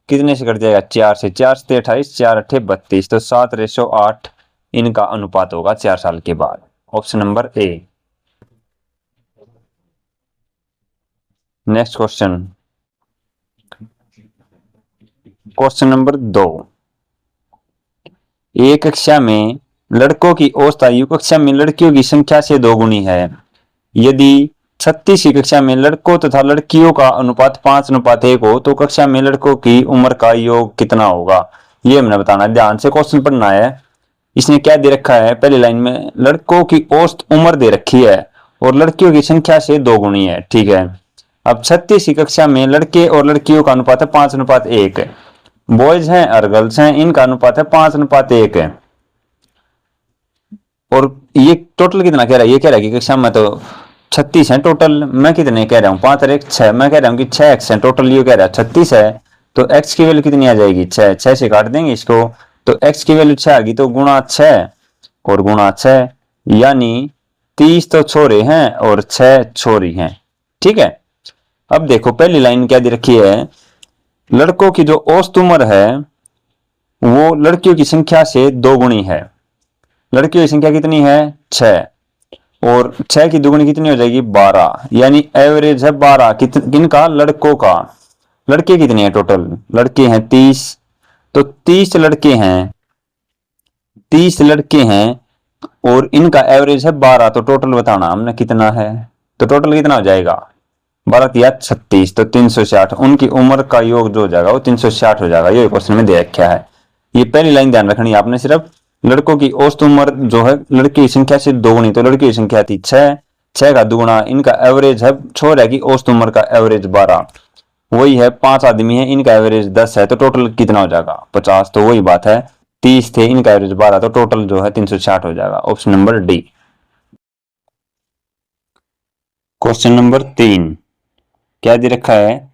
कितने से कट जाएगा 4 से, 4 से 28, 4 अट्ठे 32, तो 7:8 इनका अनुपात होगा 4 साल के बाद। Option number A. Next question, question number 2। एक कक्षा में लड़कों की औसत आयु कक्षा में लड़कियों की संख्या से 2 गुनी है। यदि 36 की कक्षा में लड़कों तथा लड़कियों का अनुपात 5:1 हो तो कक्षा में लड़कों की उम्र का योग कितना होगा, ये हमने बताना है। ध्यान से क्वेश्चन पढ़ना है। इसने क्या दे रखा है, पहली लाइन में लड़कों की औसत उम्र दे रखी है और लड़कियों की संख्या से 2 गुनी है। ठीक है, अब 36 की कक्षा में लड़के और लड़कियों का अनुपात है 5:1, बॉयज हैं और गर्ल्स हैं, इनका अनुपात है 5:1 है। और ये टोटल कितना कह रहा है, ये कह रहा है कि कक्षा में तो 36 है टोटल, मैं कितने कह रहा हूँ 5 और 1 6, मैं कह रहा हूँ कि 6x है टोटल, ये कह रहा है 36 है, तो x की वैल्यू कितनी आ जाएगी 6, 6 से काट देंगे इसको, तो x की वैल्यू 6 आ गई, तो गुणा 6 और गुणा 6, यानी 30 तो छोरे हैं और 6 छोरी हैं। ठीक है, अब देखो पहली लाइन क्या दे रखी है, लड़कों की जो औसत उम्र है वो लड़कियों की संख्या से 2 गुनी है। लड़कियों की संख्या कितनी है 6, और 6 की दुगुनी कितनी हो जाएगी 12, यानी एवरेज है 12 किनका, लड़कों का। लड़के कितने हैं टोटल, लड़के हैं 30, तो 30 लड़के हैं, 30 लड़के हैं और इनका एवरेज है 12, तो टोटल बताना हमने कितना है, तो टोटल कितना हो जाएगा 12 या 36, तो 360, उनकी उम्र का योग जो हो जाएगा वो 360 हो जाएगा। ये क्वेश्चन में दे रखा है। ये पहली लाइन ध्यान रखनी है आपने, सिर्फ लड़कों की औसत उम्र जो है लड़की की संख्या से 2 गुनी, तो लड़की की संख्या थी 6, 6 का दुगुना, इनका एवरेज है छोर है कि औसत उम्र का एवरेज 12, वही है 5 आदमी है, इनका एवरेज 10 है, तो टोटल कितना हो जाएगा 50, तो वही बात है 30 थे, इनका एवरेज 12, तो टोटल जो है 360 हो जाएगा। Option number D. Question number 3 क्या दे रखा है,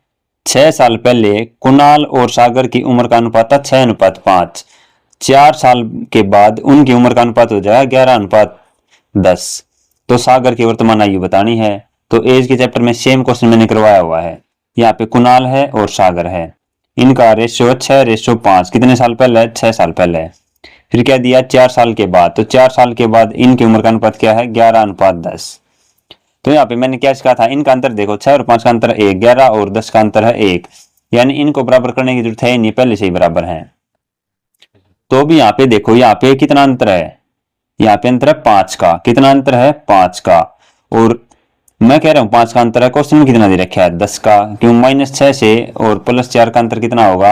6 साल पहले कुणाल और सागर की उम्र का अनुपात था 6:5, 4 साल के बाद उनकी उम्र का अनुपात हो जाएगा 11:10, तो सागर की वर्तमान आयु बतानी है। तो एज के चैप्टर में सेम क्वेश्चन मैंने करवाया हुआ है, यहाँ पे कुणाल है और सागर है, इनका रेशियो 6:5, कितने साल पहले है 6 साल पहले है। फिर क्या दिया 4 साल के बाद, तो 4 साल के बाद इनकी उम्र का अनुपात क्या है 11:10। तो यहाँ पे मैंने क्या कहा था, इनका अंतर देखो 6 और 5 का अंतर 1, 11 और 10 का अंतर है 1, यानी इनको बराबर करने की जरूरत है नहीं, पहले से ही बराबर है। तो भी यहाँ पे देखो, यहाँ पे कितना अंतर है, यहाँ पे अंतर है 5 का, कितना अंतर है 5 का, और मैं कह रहा हूँ 5 का अंतर है, क्वेश्चन में कितना दे रखा है 10 का, क्यों -6 से और +4 का अंतर कितना होगा,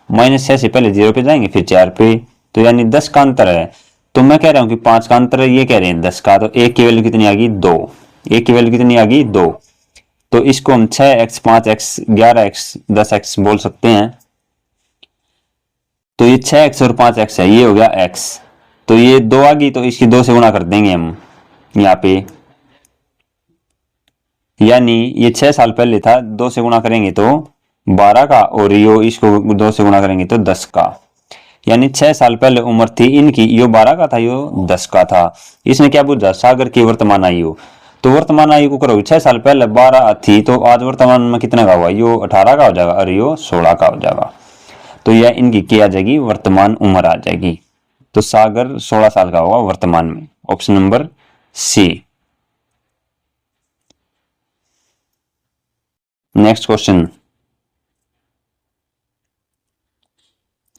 -6 से पहले 0 पे जाएंगे फिर 4 पे, तो यानी 10 का अंतर है। तो मैं कह रहा हूँ कि 5 का अंतर है, ये कह रहे हैं 10 का, तो एक की वैल्यू कितनी आ गई 2, एक की वैल्यू कितनी आ गई 2, तो इसको हम 6x 5x 11x 10x बोल सकते हैं। तो ये 6x और 5x है, ये हो गया x, तो ये 2 आ गई, तो इसकी 2 से गुणा कर देंगे हम यहाँ पे, यानी ये 6 साल पहले था, 2 से गुणा करेंगे तो 12 का, और यो इसको 2 से गुणा करेंगे तो 10 का, यानी 6 साल पहले उम्र थी इनकी, यो 12 का था, यो 10 का था। इसने क्या पूछा, सागर की वर्तमान आयु, तो वर्तमान आयु को करो 6 साल पहले 12 थी, तो आज वर्तमान में कितना का हुआ, यो 18 का हो जाएगा और यो 16 का हो जाएगा, तो यह इनकी क्या आ जाएगी वर्तमान उम्र आ जाएगी। तो सागर 16 साल का होगा वर्तमान में। Option number C. Next question,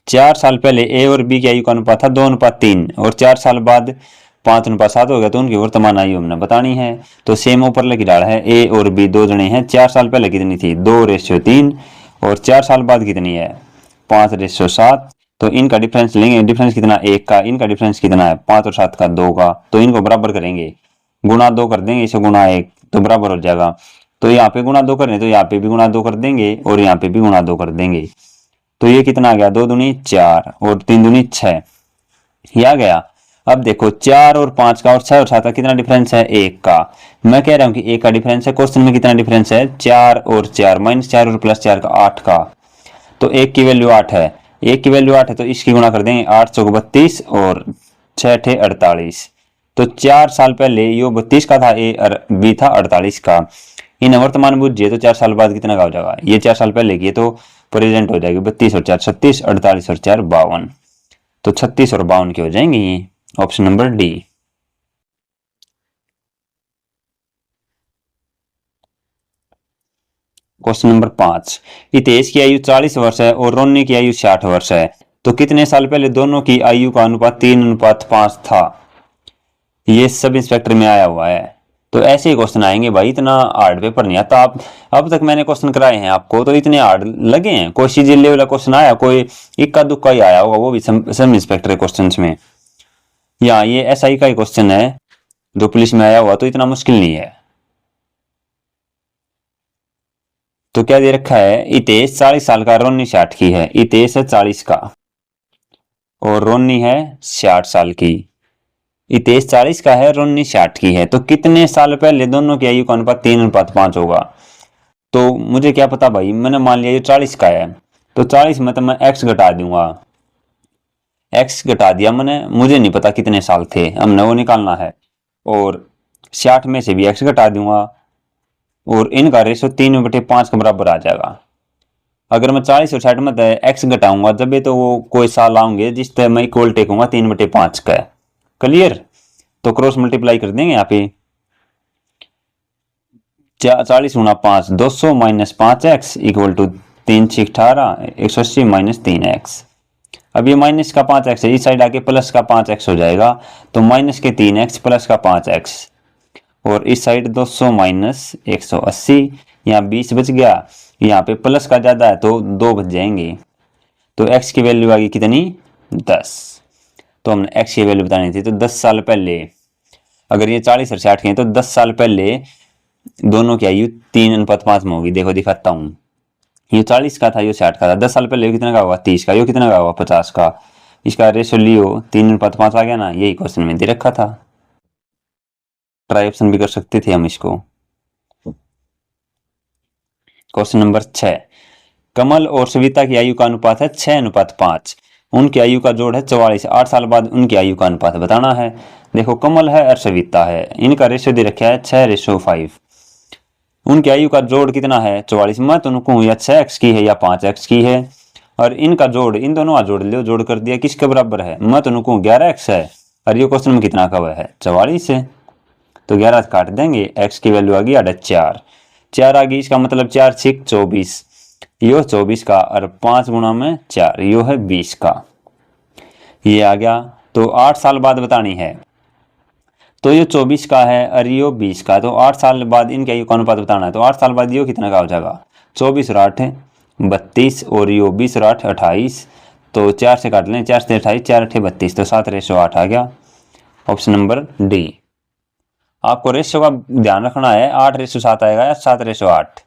4 साल पहले ए और बी की आयु का अनुपात था 2:3, और 4 साल बाद 5:7 हो गया, तो उनकी वर्तमान आयु हमने बतानी है। तो सेम ऊपर की डाल है, ए और बी दो जने हैं, 4 साल पहले कितनी थी 2:3, और 4 साल बाद कितनी है 5:7। तो इनका डिफरेंस लेंगे, डिफरेंस कितना 1 का, इनका डिफरेंस कितना है 5 और 7 का 2 का, तो इनको बराबर करेंगे, गुणा 2 कर देंगे, इसे गुणा 1 तो बराबर हो जाएगा। तो यहाँ पे गुणा 2 करें तो यहाँ पे भी गुणा 2 कर देंगे और यहाँ पे भी गुणा 2 कर देंगे। तो ये कितना आ गया 2 दूनी 4 और 3 दूनी 6, ये आ गया। अब देखो 4 और 5 का और 6 और 7 का कितना डिफरेंस है 1 का। मैं कह रहा हूं कि 1 का डिफरेंस है, क्वेश्चन में कितना डिफरेंस है 4 और 4, -4 और +4 का 8 का। तो 1 की वैल्यू 8 है, 1 की वैल्यू 8 है, तो इसकी गुणा कर देंगे 8 चौक 32 और 6 ठे 48। तो 4 साल पहले यो 32 का था ए और बी था 48 का। इन वर्तमान बूझिए तो 4 साल बाद कितना का हो जाएगा, ये 4 साल पहले की तो प्रेजेंट हो जाएगी, 32 और 4 36, 48 और 4 52। तो 36 और 52 की हो जाएंगी ये, option number D. Question number 5, Hitesh की आयु 40 वर्ष है और रोनी की आयु 60 वर्ष है, तो कितने साल पहले दोनों की आयु का अनुपात 3:5 था। ये सब इंस्पेक्टर में आया हुआ है। तो ऐसे ही क्वेश्चन आएंगे भाई, इतना हार्ड पेपर नहीं आता। आप अब तक मैंने क्वेश्चन कराए हैं आपको तो इतने हार्ड लगे हैं, कोई सीजी लेवल का क्वेश्चन आया, कोई इक्का दुक्का ही आया होगा, वो भी सब इंस्पेक्टर के क्वेश्चन में। या ये एसआई का ही क्वेश्चन है जो पुलिस में आया हुआ, तो इतना मुश्किल नहीं है। तो क्या दे रखा है, हितेश 40 साल का, रोनी 60 की है। हितेश है 40 का और रोनी है 60 साल की। हितेश 40 का है, रोनी 60 की है, तो कितने साल पहले दोनों की आयु का अनुपात 3:5 होगा। तो मुझे क्या पता भाई, मैंने मान लिया ये 40 का है, तो 40 में तो मैं x घटा दूंगा, x घटा दिया मैंने, मुझे नहीं पता कितने साल थे, हमने वो निकालना है। और 60 में से भी x घटा दूंगा और इनका रेशो 3/5 के बराबर आ जाएगा। अगर मैं 40 और 60 में x घटाऊंगा जब भी, तो वो कोई साल आऊंगे जिस पे मैं इक्वल टेकूंगा 3/5 का। क्लियर। तो क्रॉस मल्टीप्लाई कर देंगे यहाँ पे, 40 गुणा 5 200 -5x इक्वल टू 3 6 18 180 -3x। अब ये माइनस का 5x है, इस साइड आके प्लस का 5x हो जाएगा, तो माइनस के 3x प्लस का 5x, और इस साइड 200 -180, यहाँ 20 बच गया, यहाँ पे प्लस का ज्यादा है तो 2 बच जाएंगे। तो x की वैल्यू आ गई कितनी 10। तो हमने x की वैल्यू बतानी थी, तो 10 साल पहले, अगर ये 40 और 60 के हैं तो 10 साल पहले दोनों की आयु 3:5 में होगी। देखो दिखाता हूँ, ये 40 का था, ये 60 का था, 10 साल पहले कितना का होगा 30 का, ये कितना का होगा 50 का। इसका रेशो लियो 3:5 आ गया ना, यही क्वेश्चन में दे रखा था, ट्राई ऑप्शन भी कर सकते थे हम इसको। क्वेश्चन नंबर 6, कमल और सविता की आयु का अनुपात है 6:5, उनकी आयु का जोड़ है 44, 8 साल बाद उनकी आयु का अनुपात बताना है। देखो कमल है और सविता है, इनका रेशो दे रखा है 6:5, उनकी आयु का जोड़ कितना है 44। मैं तो उनको या 6x की है या 5x की है, और इनका जोड़, इन दोनों का जोड़ लियो, जोड़ कर दिया किसके बराबर है, मैं तो उनको 11x है, और ये क्वेश्चन में कितना का है 44 है, तो 11 काट देंगे, x की वैल्यू आ गई 4 4 आ गई, इसका मतलब 4 6 24, यो 24 का, और 5 गुणा में 4 यो है 20 का, ये आ गया। तो 8 साल बाद बतानी है, तो ये 24 का है और यो 20 का, तो 8 साल बाद इनके आयु का अनुपात बताना है। तो 8 साल बाद यो कितना का हो जाएगा 24 और 8 32, और यो 20 और 8 28, तो 4 से काट लें, 4 से 28, 4 8 32, तो 7:8 आ गया, ऑप्शन नंबर डी। आपको रेशो का ध्यान रखना है, 8:7 आएगा या 7:8,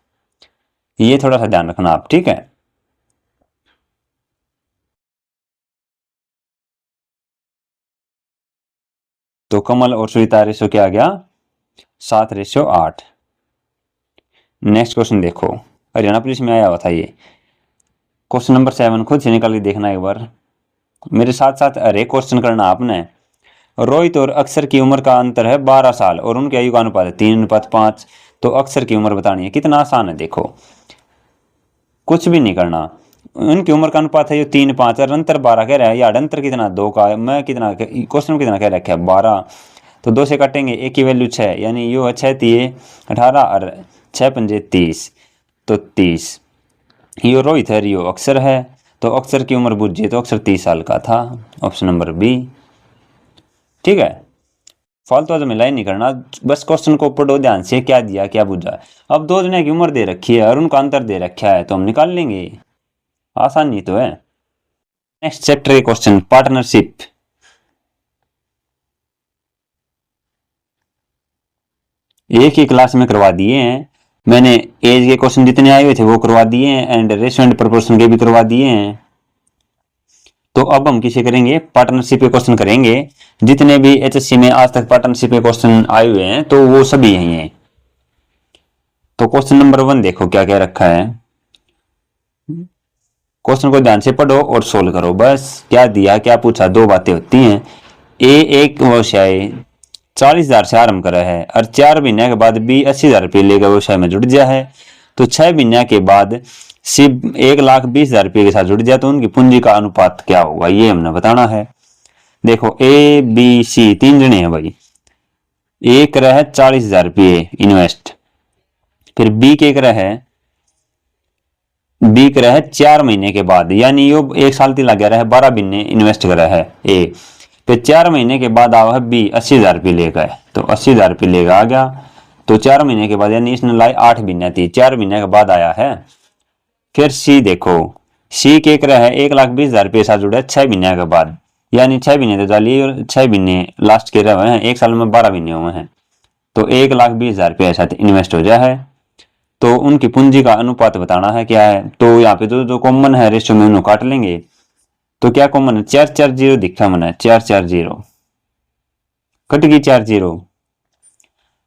ये थोड़ा सा ध्यान रखना आप, ठीक है। तो कमल और सुनीता रेशो क्या आ गया 7:8। नेक्स्ट क्वेश्चन देखो, हरियाणा पुलिस में आया हुआ था ये क्वेश्चन नंबर 7, खुद से निकाल के देखना एक बार, मेरे साथ साथ हर एक क्वेश्चन करना आपने। रोहित और अक्षर की उम्र का अंतर है 12 साल और उनकी आयु का अनुपात है 3:5, तो अक्षर की उम्र बतानी है। कितना आसान है, देखो कुछ भी नहीं करना, उनकी उम्र का अनुपात है ये 3:5 और अंतर 12 कह रहा है, यार अंतर कितना 2 का है, मैं कितना क्वेश्चन में कितना कह रखा है 12, तो 2 से काटेंगे, एक की वैल्यू 6, यानी यो है 6 3 18 और 6 5 30, तो 30। यो रोहित है, यो अक्षर है, तो अक्षर की उम्र बूझिए, तो अक्षर 30 साल का था, ऑप्शन नंबर बी, ठीक है। फालतू में लाइन नहीं करना, बस क्वेश्चन को पढ़ो ध्यान से, क्या दिया क्या बुझा। अब दो जने की उम्र दे रखी है और उनका अंतर दे रखा है तो हम निकाल लेंगे, आसान ही तो है। नेक्स्ट चैप्टर के क्वेश्चन, पार्टनरशिप। एक ही क्लास में करवा दिए हैं मैंने, एज के क्वेश्चन जितने आए हुए थे वो करवा दिए हैं एंड रेशियो एंड प्रोपोर्शन के भी करवा दिए हैं। तो अब हम किसे करेंगे, पार्टनरशिप के क्वेश्चन करेंगे। जितने भी एचएससी में आज तक पार्टनरशिप के क्वेश्चन आए हुए हैं तो वो सभी यही हैं। तो क्वेश्चन नंबर 1 देखो क्या क्या रखा है, क्वेश्चन को ध्यान से पढ़ो और सोल्व करो, बस क्या दिया क्या पूछा, दो बातें होती हैं। एक व्यवसाय 40,000 से आरंभ करा है और 4 महीने के बाद भी 80,000 रुपये लेकर व्यवसाय में जुड़ गया है। तो 6 महीने के बाद सिर्फ 1,20,000 रुपये के साथ जुड़ जाए तो उनकी पूंजी का अनुपात क्या होगा, ये हमने बताना है। देखो ए बी सी 3 जने हैं भाई, ए कर रहा है 40,000 रुपये इन्वेस्ट, फिर बी के कर रहा है 4 महीने के बाद, यानी यो 1 साल ती लग रहा है 12 महीने इन्वेस्ट कर रहा है ए, फिर 4 महीने के बाद आवा है बी 80,000 रुपये लेकर, तो 80,000 रुपये लेकर आ गया। तो 4 महीने के बाद यानी इसने लाई 8 महीने थी, 4 महीने के बाद आया है। फिर सी देखो, सी के कर है 1,20,000 रुपये साथ जुड़ा है 6 महीने के बाद, यानी 6 महीने तो डालिए और 6 महीने लास्ट के रहे हैं, 1 साल में 12 महीने हुए हैं, तो 1,20,000 रुपये साथ इन्वेस्ट हो जाए है। तो उनकी पूंजी का अनुपात बताना है क्या है। तो यहाँ पे जो कॉमन है रेशियो में उन्हें काट लेंगे। तो क्या कॉमन है, 440 दिखा मैंने, 440 कट गई 40।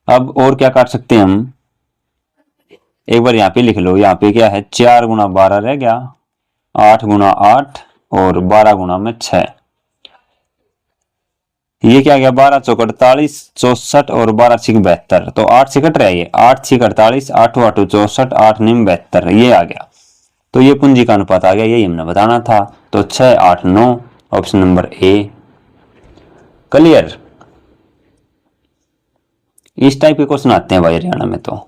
अब और क्या काट सकते हैं हम, एक बार यहाँ पे लिख लो, यहाँ पे क्या है 4 गुना 12 रह गया, 8 गुना 8 और 12 गुना में 6, ये क्या गया 12 चौक 48, 64 और 12 छिक 72, तो 8 से कट रहा है, ये 8 छिक 48, 8 8 64, 8 9 72, ये आ गया। तो ये पूंजी का अनुपात आ गया, यही हमने बताना था। तो 6 8 9 ऑप्शन नंबर ए। क्लियर। इस टाइप के क्वेश्चन आते हैं भाई हरियाणा में, तो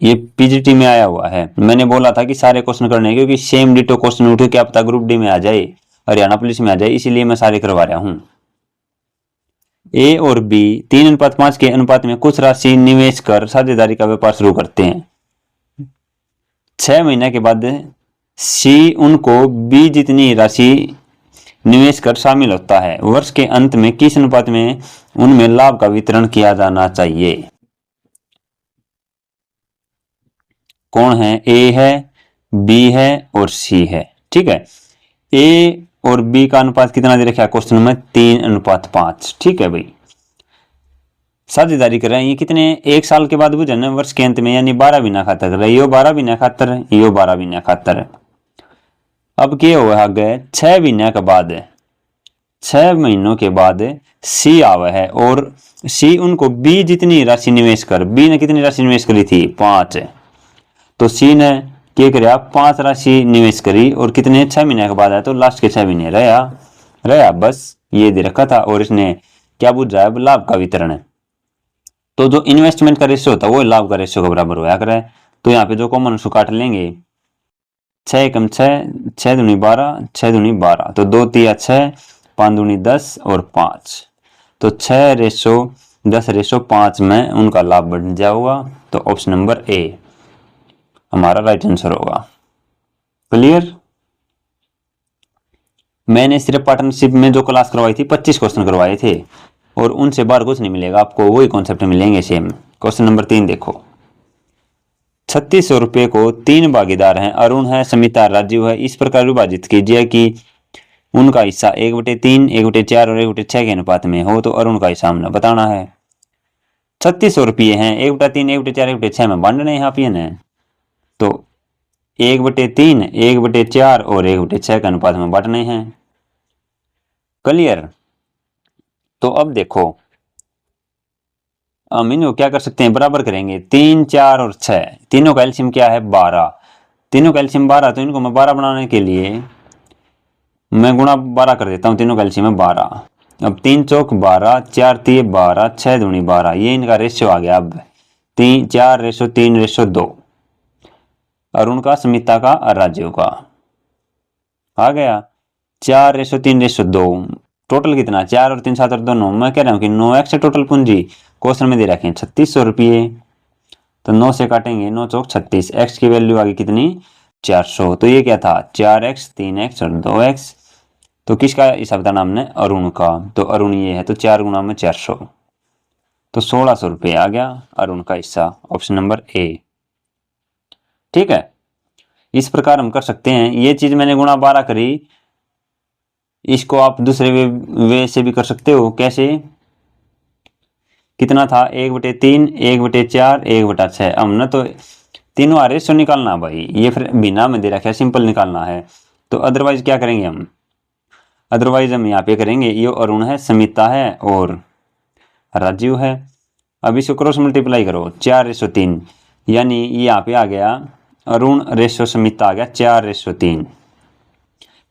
ये पीजीटी में आया हुआ है। मैंने बोला था कि सारे क्वेश्चन करने, क्योंकि सेम डिटो क्वेश्चन उठे, क्या पता ग्रुप डी में आ जाए, हरियाणा पुलिस में आ जाए, इसीलिए मैं सारे करवा रहा हूं। ए और बी 3:5 के अनुपात में कुछ राशि निवेश कर साझेदारी का व्यापार शुरू करते हैं। 6 महीने के बाद सी उनको बी जितनी राशि निवेश कर शामिल होता है। वर्ष के अंत में किस अनुपात में उनमें लाभ का वितरण किया जाना चाहिए। कौन है, ए है, बी है और सी है। ठीक है, ए और बी का अनुपात कितना दे रखा है क्वेश्चन में, 3:5। ठीक है भाई, साझेदारी कर रहे हैं ये कितने, 1 साल के बाद बुझे ना, वर्ष के अंत में, यानी 12 महीना खातर कर रहे, यो 12 महीना खातर, यो 12 महीना खातर। अब क्या हुआ आगे, 6 महीने के बाद, 6 महीनों के बाद सी आवे है और सी उनको बी जितनी राशि निवेश कर, बी ने कितनी राशि निवेश करी थी 5, तो सी ने क्या कराया 5 राशि निवेश करी और कितने 6 महीने के बाद आया, तो लास्ट के 6 महीने रहा बस ये दे रखा था। और इसने क्या पूछ रहा है, लाभ का वितरण है। तो जो इन्वेस्टमेंट का रेशियो होता है वो लाभ का रेशियो के बराबर होया करे। तो यहाँ पे जो कॉमन उसको काट लेंगे, 6 एकम 6, 6 दूनी 12, 6 दूनी 12, तो 2 तिया 6, 5 दूनी 10 और 5, तो 6:10:5 में उनका लाभ बढ़ जाएगा। तो ऑप्शन नंबर ए हमारा राइट आंसर होगा। क्लियर। मैंने सिर्फ पार्टनरशिप में जो क्लास करवाई थी 25 क्वेश्चन करवाए थे और उनसे बाहर कुछ नहीं मिलेगा आपको, वही कॉन्सेप्ट मिलेंगे सेम। क्वेश्चन नंबर 3 देखो, 3600 रुपये को 3 भागीदार हैं, अरुण है, समिता, राजीव है, इस प्रकार विभाजित कीजिए कि उनका हिस्सा 1/3, 1/4 और 1/6 के अनुपात में हो। तो अरुण का हिस्सा हमने बताना है। 3600 रुपये हैं, 1/3, 1/4, 1/6 में बांटने हैं आप, ये ने तो 1/3, 1/4 और 1/6 के अनुपात में बांटने हैं। क्लियर। तो अब देखो हम इनको क्या कर सकते हैं, बराबर करेंगे, 3 4 और 6, तीनों का एलसीएम क्या है 12, तीनों का एलसीएम 12, तो इनको मैं 12 बनाने के लिए मैं गुणा 12 कर देता हूं, तीनों का एलसीएम है 12। अब 3 चौक 12, 4 तिये 12, 6 दूनी 12, ये इनका रेशियो आ गया। अब 4:3:2 अरुण का, समिता का और राजीव का आ गया। 4:3:2 टोटल कितना, 4 और 3 7 और 2 9। मैं कह रहा हूँ कि 9x है टोटल पूंजी, क्वेश्चन में दे रखे हैं 3600 रुपये। तो 9 से काटेंगे, 9 चौक 36, x की वैल्यू आ गई कितनी, 400। तो ये क्या था, 4x 3x और 2x। तो किसका हिसाब था हमने, अरुण का। तो अरुण ये है, तो 4 गुना में 400, तो 1600 रुपये आ गया अरुण का हिस्सा, ऑप्शन नंबर ए। ठीक है, इस प्रकार हम कर सकते हैं। ये चीज मैंने गुणा 12 करी, इसको आप दूसरे वे से भी कर सकते हो। कैसे, कितना था, 1/3, 1/4, 1/6। हमने तो तीनों रेशो निकालना भाई, ये फिर बिना में दे रखा है, सिंपल निकालना है। तो अदरवाइज क्या करेंगे हम, अदरवाइज हम यहाँ पे करेंगे, ये अरुण है, समिता है और राजीव है। अब इसको क्रॉस मल्टीप्लाई करो, 4/3, यानी ये यहाँ पे आ गया अरुण रेशो समिता आ गया 4/3।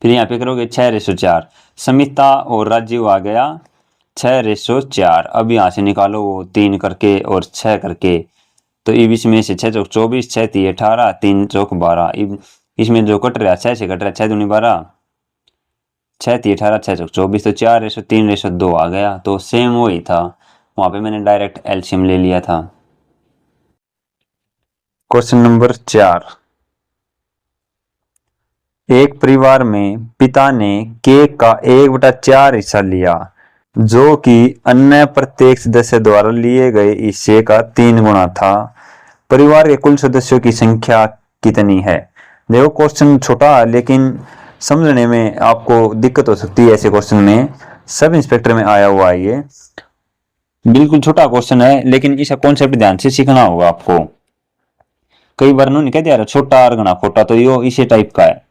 फिर यहाँ पे करोगे 6/4, समिता और राजीव आ गया 6/4। अब यहाँ से निकालो वो 3 करके और 6 करके, तो इसमें से 6 चौक 24, 6 3 18, 3 चौक 12। इसमें जो कट रहा है 6 से कट रहा है, 6 दूनी 12, 6 3 18, 6 चौक 24, तो 4/3/2 आ गया। तो सेम वही था, वहां पे मैंने डायरेक्ट एलसीएम ले लिया था। क्वेश्चन नंबर 4, एक परिवार में पिता ने केक का 1/4 हिस्सा लिया, जो कि अन्य प्रत्येक सदस्य द्वारा लिए गए हिस्से का 3 गुना था। परिवार के कुल सदस्यों की संख्या कितनी है। देखो क्वेश्चन छोटा है, लेकिन समझने में आपको दिक्कत हो सकती है। ऐसे क्वेश्चन में सब इंस्पेक्टर में आया हुआ है, ये बिल्कुल छोटा क्वेश्चन है, लेकिन इसका कॉन्सेप्ट ध्यान से सीखना होगा आपको। कई बार उन्होंने कह दिया छोटा और गना खोटा, तो यो इसी टाइप का है।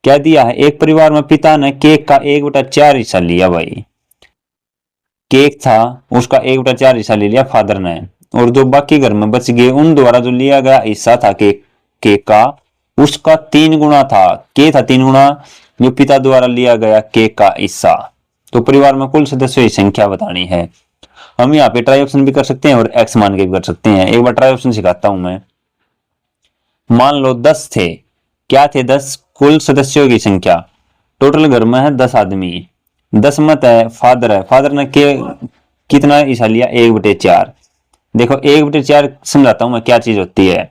क्या दिया है, एक परिवार में पिता ने केक का 1/4 हिस्सा लिया। भाई केक था, उसका 1/4 हिस्सा ले लिया फादर ने, और जो बाकी घर में बच गए उन द्वारा जो लिया गया हिस्सा था केक केक का, उसका 3 गुना था। के था 3 गुना, जो पिता द्वारा लिया गया केक का हिस्सा। तो परिवार में कुल सदस्यों की संख्या बतानी है। हम यहाँ पे ट्राई ऑप्शन भी कर सकते हैं और एक्स मान के भी कर सकते हैं। एक बार ट्राई ऑप्शन सिखाता हूं मैं। मान लो 10 थे, क्या थे 10, कुल सदस्यों की संख्या। टोटल घर में है 10 आदमी, 10 मत है, फादर है, फादर ने के कितना हिस्सा लिया, 1/4। देखो 1/4 समझाता हूं मैं क्या चीज होती है।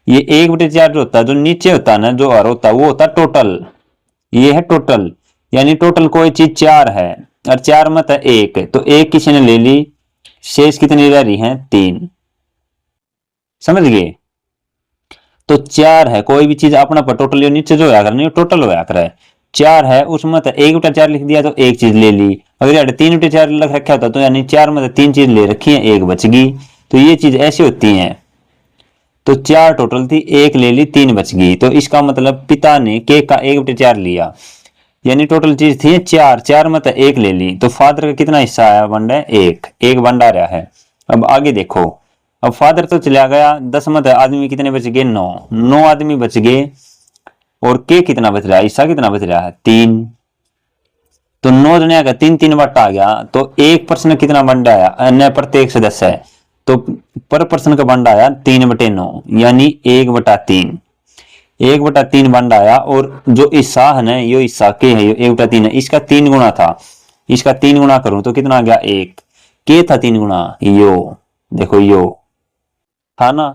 ये 1/4 जो होता है, जो नीचे होता है ना, जो हर होता है वो होता है टोटल। ये है टोटल, यानी टोटल कोई चीज 4 है और 4 मत है 1, तो 1 किसी ने ले ली, शेष कितनी रह रही है, 3। समझ गए। तो 4 है, कोई भी चीज अपना पर टोटल नीचे जो होया कर नहीं, टोटल होया कर है। 4 है, उसमें तो 1/4 लिख दिया तो एक चीज ले ली। अगर यार 3/4 लिख रखा होता तो यानी 4 में 3 चीज ले रखी है, एक बच गई। तो ये चीज ऐसी होती है। तो 4 टोटल थी, एक ले ली, 3 बच गई। तो इसका मतलब पिता ने केक का 1/4 लिया, यानी टोटल चीज थी 4, 4 में एक ले ली। तो फादर का कितना हिस्सा आया, बंडा है एक बंडा रहा है। अब आगे देखो, अब फादर तो चला गया, 10 में आदमी कितने बच गए, 9, 9 आदमी बच गए। और के कितना बच रहा है, हिस्सा कितना बच रहा है, 3। तो 9 जने का 3 3 बट्टा आ गया। तो एक पर्सन कितना बंडा आया, अन्य प्रत्येक सदस्य है, तो पर पर्सन का बंडा आया 3/9, यानी 1/3। 1/3 बंडा आया। और जो हिस्सा है ना, ये हिस्सा के है, ये 1/3 है, इसका 3 गुना था। इसका 3 गुना करूं तो कितना आ गया, 1। के था 3 गुना, यो देखो यो था ना।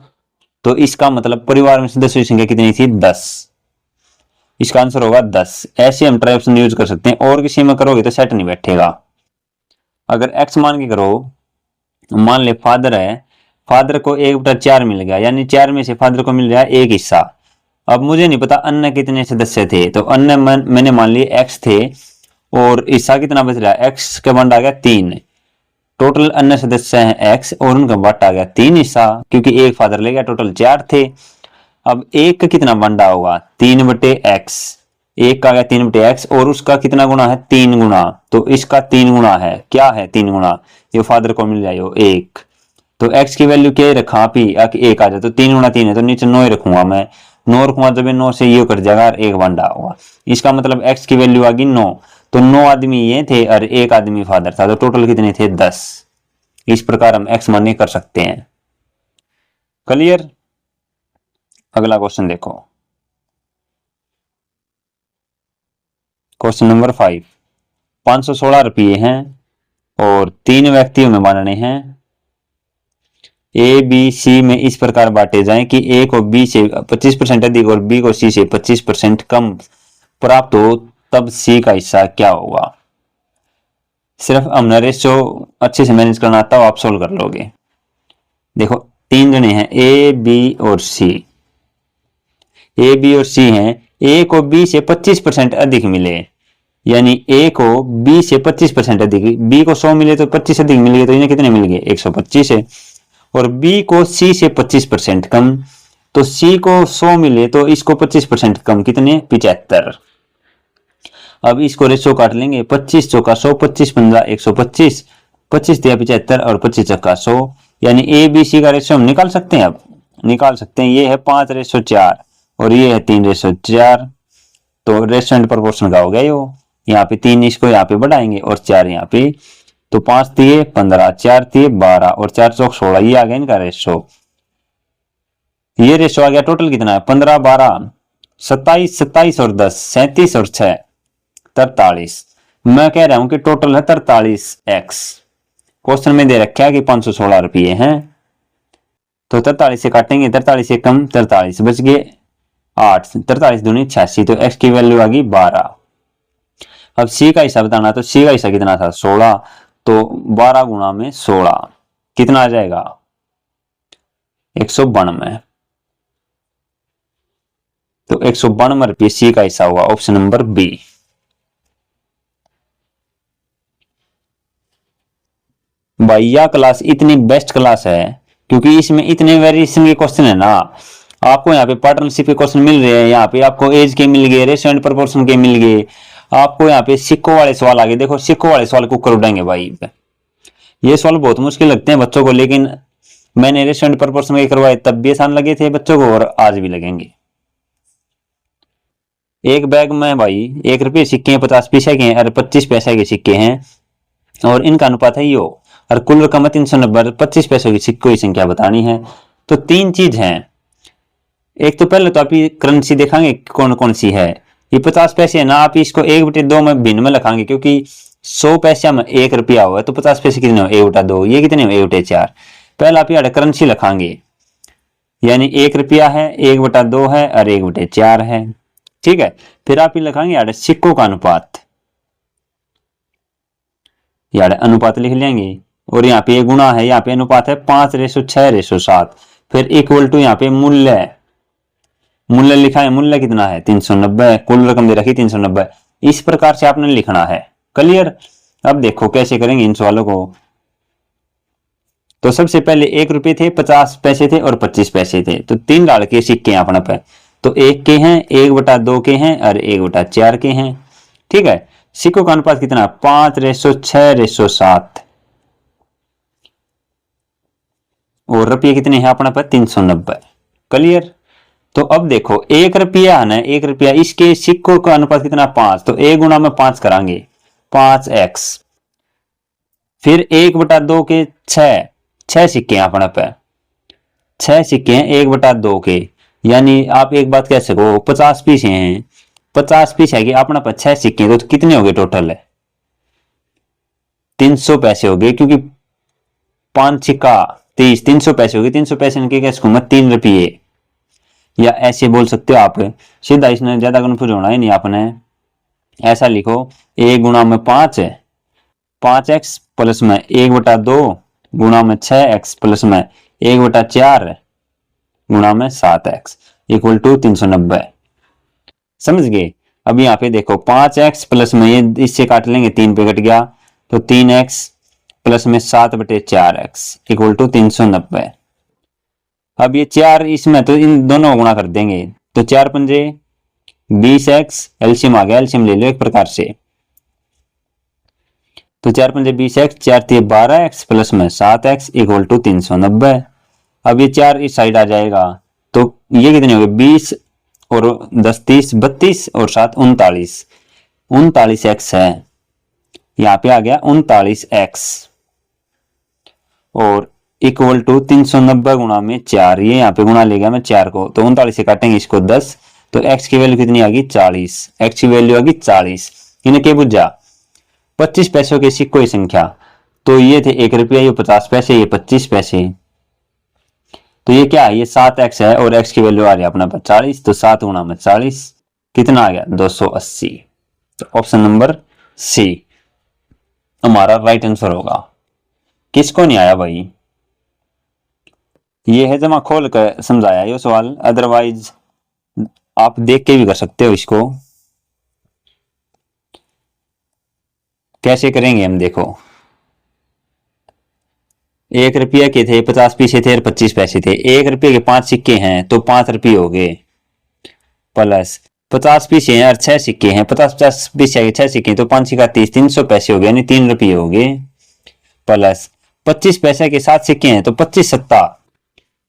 तो इसका मतलब परिवार में सदस्यों की संख्या कितनी थी, 10। इसका आंसर होगा 10। ऐसे हम ट्राई ऑप्शन यूज कर सकते हैं, और किसी में करोगे तो सेट नहीं बैठेगा। अगर एक्स मान के करो, मान ले फादर है, फादर को 1/4 मिल गया, यानी 4 में से फादर को मिल रहा है एक हिस्सा। अब मुझे नहीं पता अन्य कितने सदस्य थे, तो अन्य मैंने मान लिए एक्स थे, और हिस्सा कितना बच रहा है, एक्स का बंड आ गया 3। टोटल अन्य सदस्य हैं एक्स, और उनका बट आ गया 3 हिस्सा, क्योंकि एक फादर ले गया, टोटल 4 थे। अब एक का कितना बंडा होगा, 3/x। एक का गया 3/x, और उसका कितना गुना है, 3 गुना। तो इसका 3 गुना है, क्या है 3 गुना, ये फादर को मिल जाए एक। तो x की वैल्यू क्या रखा, आप ही एक आ जाए, तो 3 गुना 3 है, तो नीचे 9 ही रखूंगा मैं। 9 रखूंगा, जब 9 से ये कट जाएगा, एक बंडा होगा। इसका मतलब x की वैल्यू आ गई 9। तो 9 आदमी ये थे और एक आदमी फादर था, तो टोटल कितने थे, 10। इस प्रकार हम x मान्य कर सकते हैं। क्लियर। अगला क्वेश्चन देखो, क्वेश्चन नंबर 5। 516 रुपये हैं और 3 व्यक्तियों में बांटने हैं। ए बी सी में इस प्रकार बांटे जाएं कि ए को बी से 25% अधिक और बी को सी से 25% कम प्राप्त हो, तब सी का हिस्सा क्या होगा। सिर्फ हमने रेशो अच्छे से मैनेज करना तब आप सोल्व कर लोगे। देखो 3 जने हैं ए बी और सी। ए बी और सी हैं, ए को बी से 25% अधिक मिले, यानी ए को बी से 25% अधिक, बी को 100 मिले तो 25 अधिक मिल गए, तो इन्हें कितने मिल गए 125 है। और बी को सी से 25% कम, तो सी को 100 मिले तो इसको 25% कम, कितने 75। अब इसको रेशो काट लेंगे, 25 चौका 100, 25 15 125, 25 दिया 75 और 25 चौका 100, यानी ए बी सी का रेशो हम निकाल सकते हैं। अब निकाल सकते हैं, ये है 5:4 और ये है 3:4, तो रेशो एंड प्रोपोर्शन का हो गया यो। यहाँ पे 3 इसको यहाँ पे बढ़ाएंगे और 4 यहाँ पे, तो 5 दिए 15, 4 दिए 12 और 4 चौक 16, ये आ गया इनका रेशो। ये रेशो आ गया टोटल कितना है 15 12 27 27 और 10 37 और 6 43। मैं कह रहा हूं कि टोटल है 43x। क्वेश्चन में दे रखा है कि 516 रुपये हैं, तो 43 से काटेंगे, 43 से कम 43 बच गए 8, 43 दूनी 86, तो x की वैल्यू आ गई 12। अब c का हिस्सा बताना, तो c का हिस्सा कितना था 16, तो 12 गुणा में 16 कितना आ जाएगा 192। तो 192 रुपये सी का हिस्सा हुआ, ऑप्शन नंबर बी। भाई यह क्लास इतनी बेस्ट क्लास है क्योंकि इसमें इतने वेरिएशन के क्वेश्चन है ना। आपको यहाँ पे पार्टनरशिप के क्वेश्चन मिल रहे हैं, यहाँ पे आपको एज के मिल गए, रेशियो एंड प्रोपोर्शन के मिल गए, आपको यहाँ पे सिक्कों वाले सवाल आ गए। देखो सिक्कों वाले सवाल कुकर उड़ाएंगे भाई, ये सवाल बहुत मुश्किल लगते हैं बच्चों को, लेकिन मैंने रेशियो एंड प्रोपोर्शन के करवाए तब भी आसान लगे थे बच्चों को और आज भी लगेंगे। एक बैग में भाई 1 रुपये सिक्के हैं, 50 पैसे के हैं और 25 पैसे के सिक्के हैं, और इनका अनुपात है यो, और कुल रकम है 390, 25 पैसों की सिक्कों की संख्या बतानी है। तो 3 चीज हैं, एक तो पहले तो आप ये करेंसी देखेंगे कौन कौन सी है। ये 50 पैसे है ना, आप इसको 1/2 में भिन्न में लिखांगे, क्योंकि 100 पैसे में 1 रुपया हुआ है, तो 50 पैसे कितने हो 1/2, ये कितने हो 1/4। पहले आप यहाँ करेंसी लिखांगे, यानी 1 रुपया है, 1/2 है और 1/4 है, ठीक है। फिर आप ये लिखांगे यहाँ सिक्कों का अनुपात, यहाँ अनुपात लिख लेंगे, और यहाँ पे गुणा है, यहाँ पे अनुपात है 5:6:7। फिर इक्वल टू यहाँ पे मूल्य, मूल्य लिखा है, मूल्य कितना है 390, कुल रकम दे रखी 390। इस प्रकार से आपने लिखना है, क्लियर। अब देखो कैसे करेंगे इन सवालों को। तो सबसे पहले 1 रुपये थे, 50 पैसे थे और 25 पैसे थे, तो 3 डाल के सिक्के हैं अपने पे, तो 1 के हैं, 1/2 के हैं और 1/4 के हैं, ठीक है। सिक्कों का अनुपात कितना 5:6:7, और रुपये कितने हैं अपने पास 390, क्लियर। तो अब देखो 1 रुपया है ना, 1 रुपया, इसके सिक्कों का अनुपात कितना 5, तो 1 गुणा में 5 करांगे 5x। फिर 1/2 के 6 सिक्के हैं अपने पे, 6 सिक्के हैं 1/2 के, यानी आप एक बात कह सको 50 पीस हैं, 50 पीस है कि अपना पर 6 सिक्के, तो कितने हो गए टोटल है 300 पैसे हो गए, क्योंकि 5 सिक्का 30, 300 पैसे हो गए। 300 पैसे इनके कैसे 3 रुपये, या ऐसे बोल सकते हो आप सीधा, इसने ज्यादा कन्फ्यूज होना ही नहीं आपने। ऐसा लिखो 1 गुणा में 5 है 5x प्लस में 1/2 गुणा में 6x प्लस में 1/4 गुणा में 7x इक्वल टू 390, समझ गए। अब यहाँ पे देखो 5x प्लस में, ये इससे काट लेंगे 3 पे कट गया, तो 3x प्लस में 7/4x इक्वल टू 390। अब ये 4 इसमें, तो इन दोनों को गुणा कर देंगे, तो 4 पंजे 20x, एलसीएम आ गया, एलसीएम ले लो एक प्रकार से, तो 4 पंजे 20x, 4 3 12x प्लस में 7x इक्वल टू 390। अब ये 4 इस साइड आ जाएगा, तो ये कितने हो गए 20 और 10 30 32 और 7 39, 39x है, यहाँ पे आ गया 39x, और इक्वल टू 390 गुणा में 4, ये यहाँ पे गुणा ले गया मैं 4 को, तो 39 से काटेंगे इसको 10, तो x की वैल्यू कितनी आ गई 40, x की वैल्यू आ गई 40। इन्हें क्या बुझा 25 पैसों के सिक्कों की संख्या, तो ये थे 1 रुपया, ये 50 पैसे, ये 25 पैसे, तो ये क्या है, ये 7x है और x की वैल्यू आ रही है अपना 40, तो 7 गुणा में 40 कितना आ गया 280। तो ऑप्शन नंबर सी हमारा राइट आंसर होगा। किसको नहीं आया भाई, ये है जमा खोल कर समझाया ये सवाल, अदरवाइज आप देख के भी कर सकते हो इसको। कैसे करेंगे हम, देखो 1 रुपया के थे 50 पैसे थे और 25 पैसे थे, 1 रुपये के 5 सिक्के हैं तो 5 रुपये हो गए, प्लस 50 पैसे हैं और 6 सिक्के हैं, 50 पैसे के 6 सिक्के हैं तो 5 सिक्का 30, 300 पैसे हो गए यानी 3 रुपये हो गए, प्लस 25 पैसे के 7 सिक्के हैं तो 25 सत्ता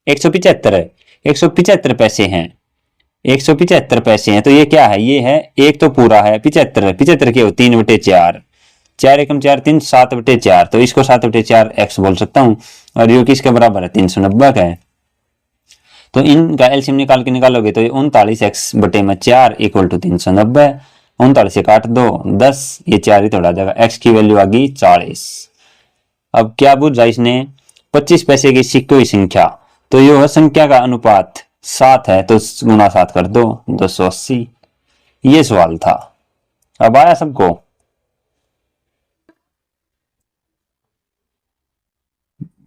175 है, 175 पैसे हैं, 175 पैसे हैं, तो ये क्या है, ये है एक तो पूरा है 75, 75 के हो 3/4, 4 एकम 4 3 7/4, तो इसको 7/4 x बोल सकता हूं, और ये किसके बराबर है 390 का है। तो इनका एलसीएम निकाल के निकालोगे तो ये 39x/4 इक्वल टू 390, 39 से काट दो 10, ये 4 ही तोड़ा जाएगा, x की वैल्यू आ गई 40। अब क्या पूछा इसने, 25 पैसे की सिक्कों की संख्या, तो यह संख्या का अनुपात 7 है तो गुणा 7 कर दो 280, ये सवाल था। अब आया सबको,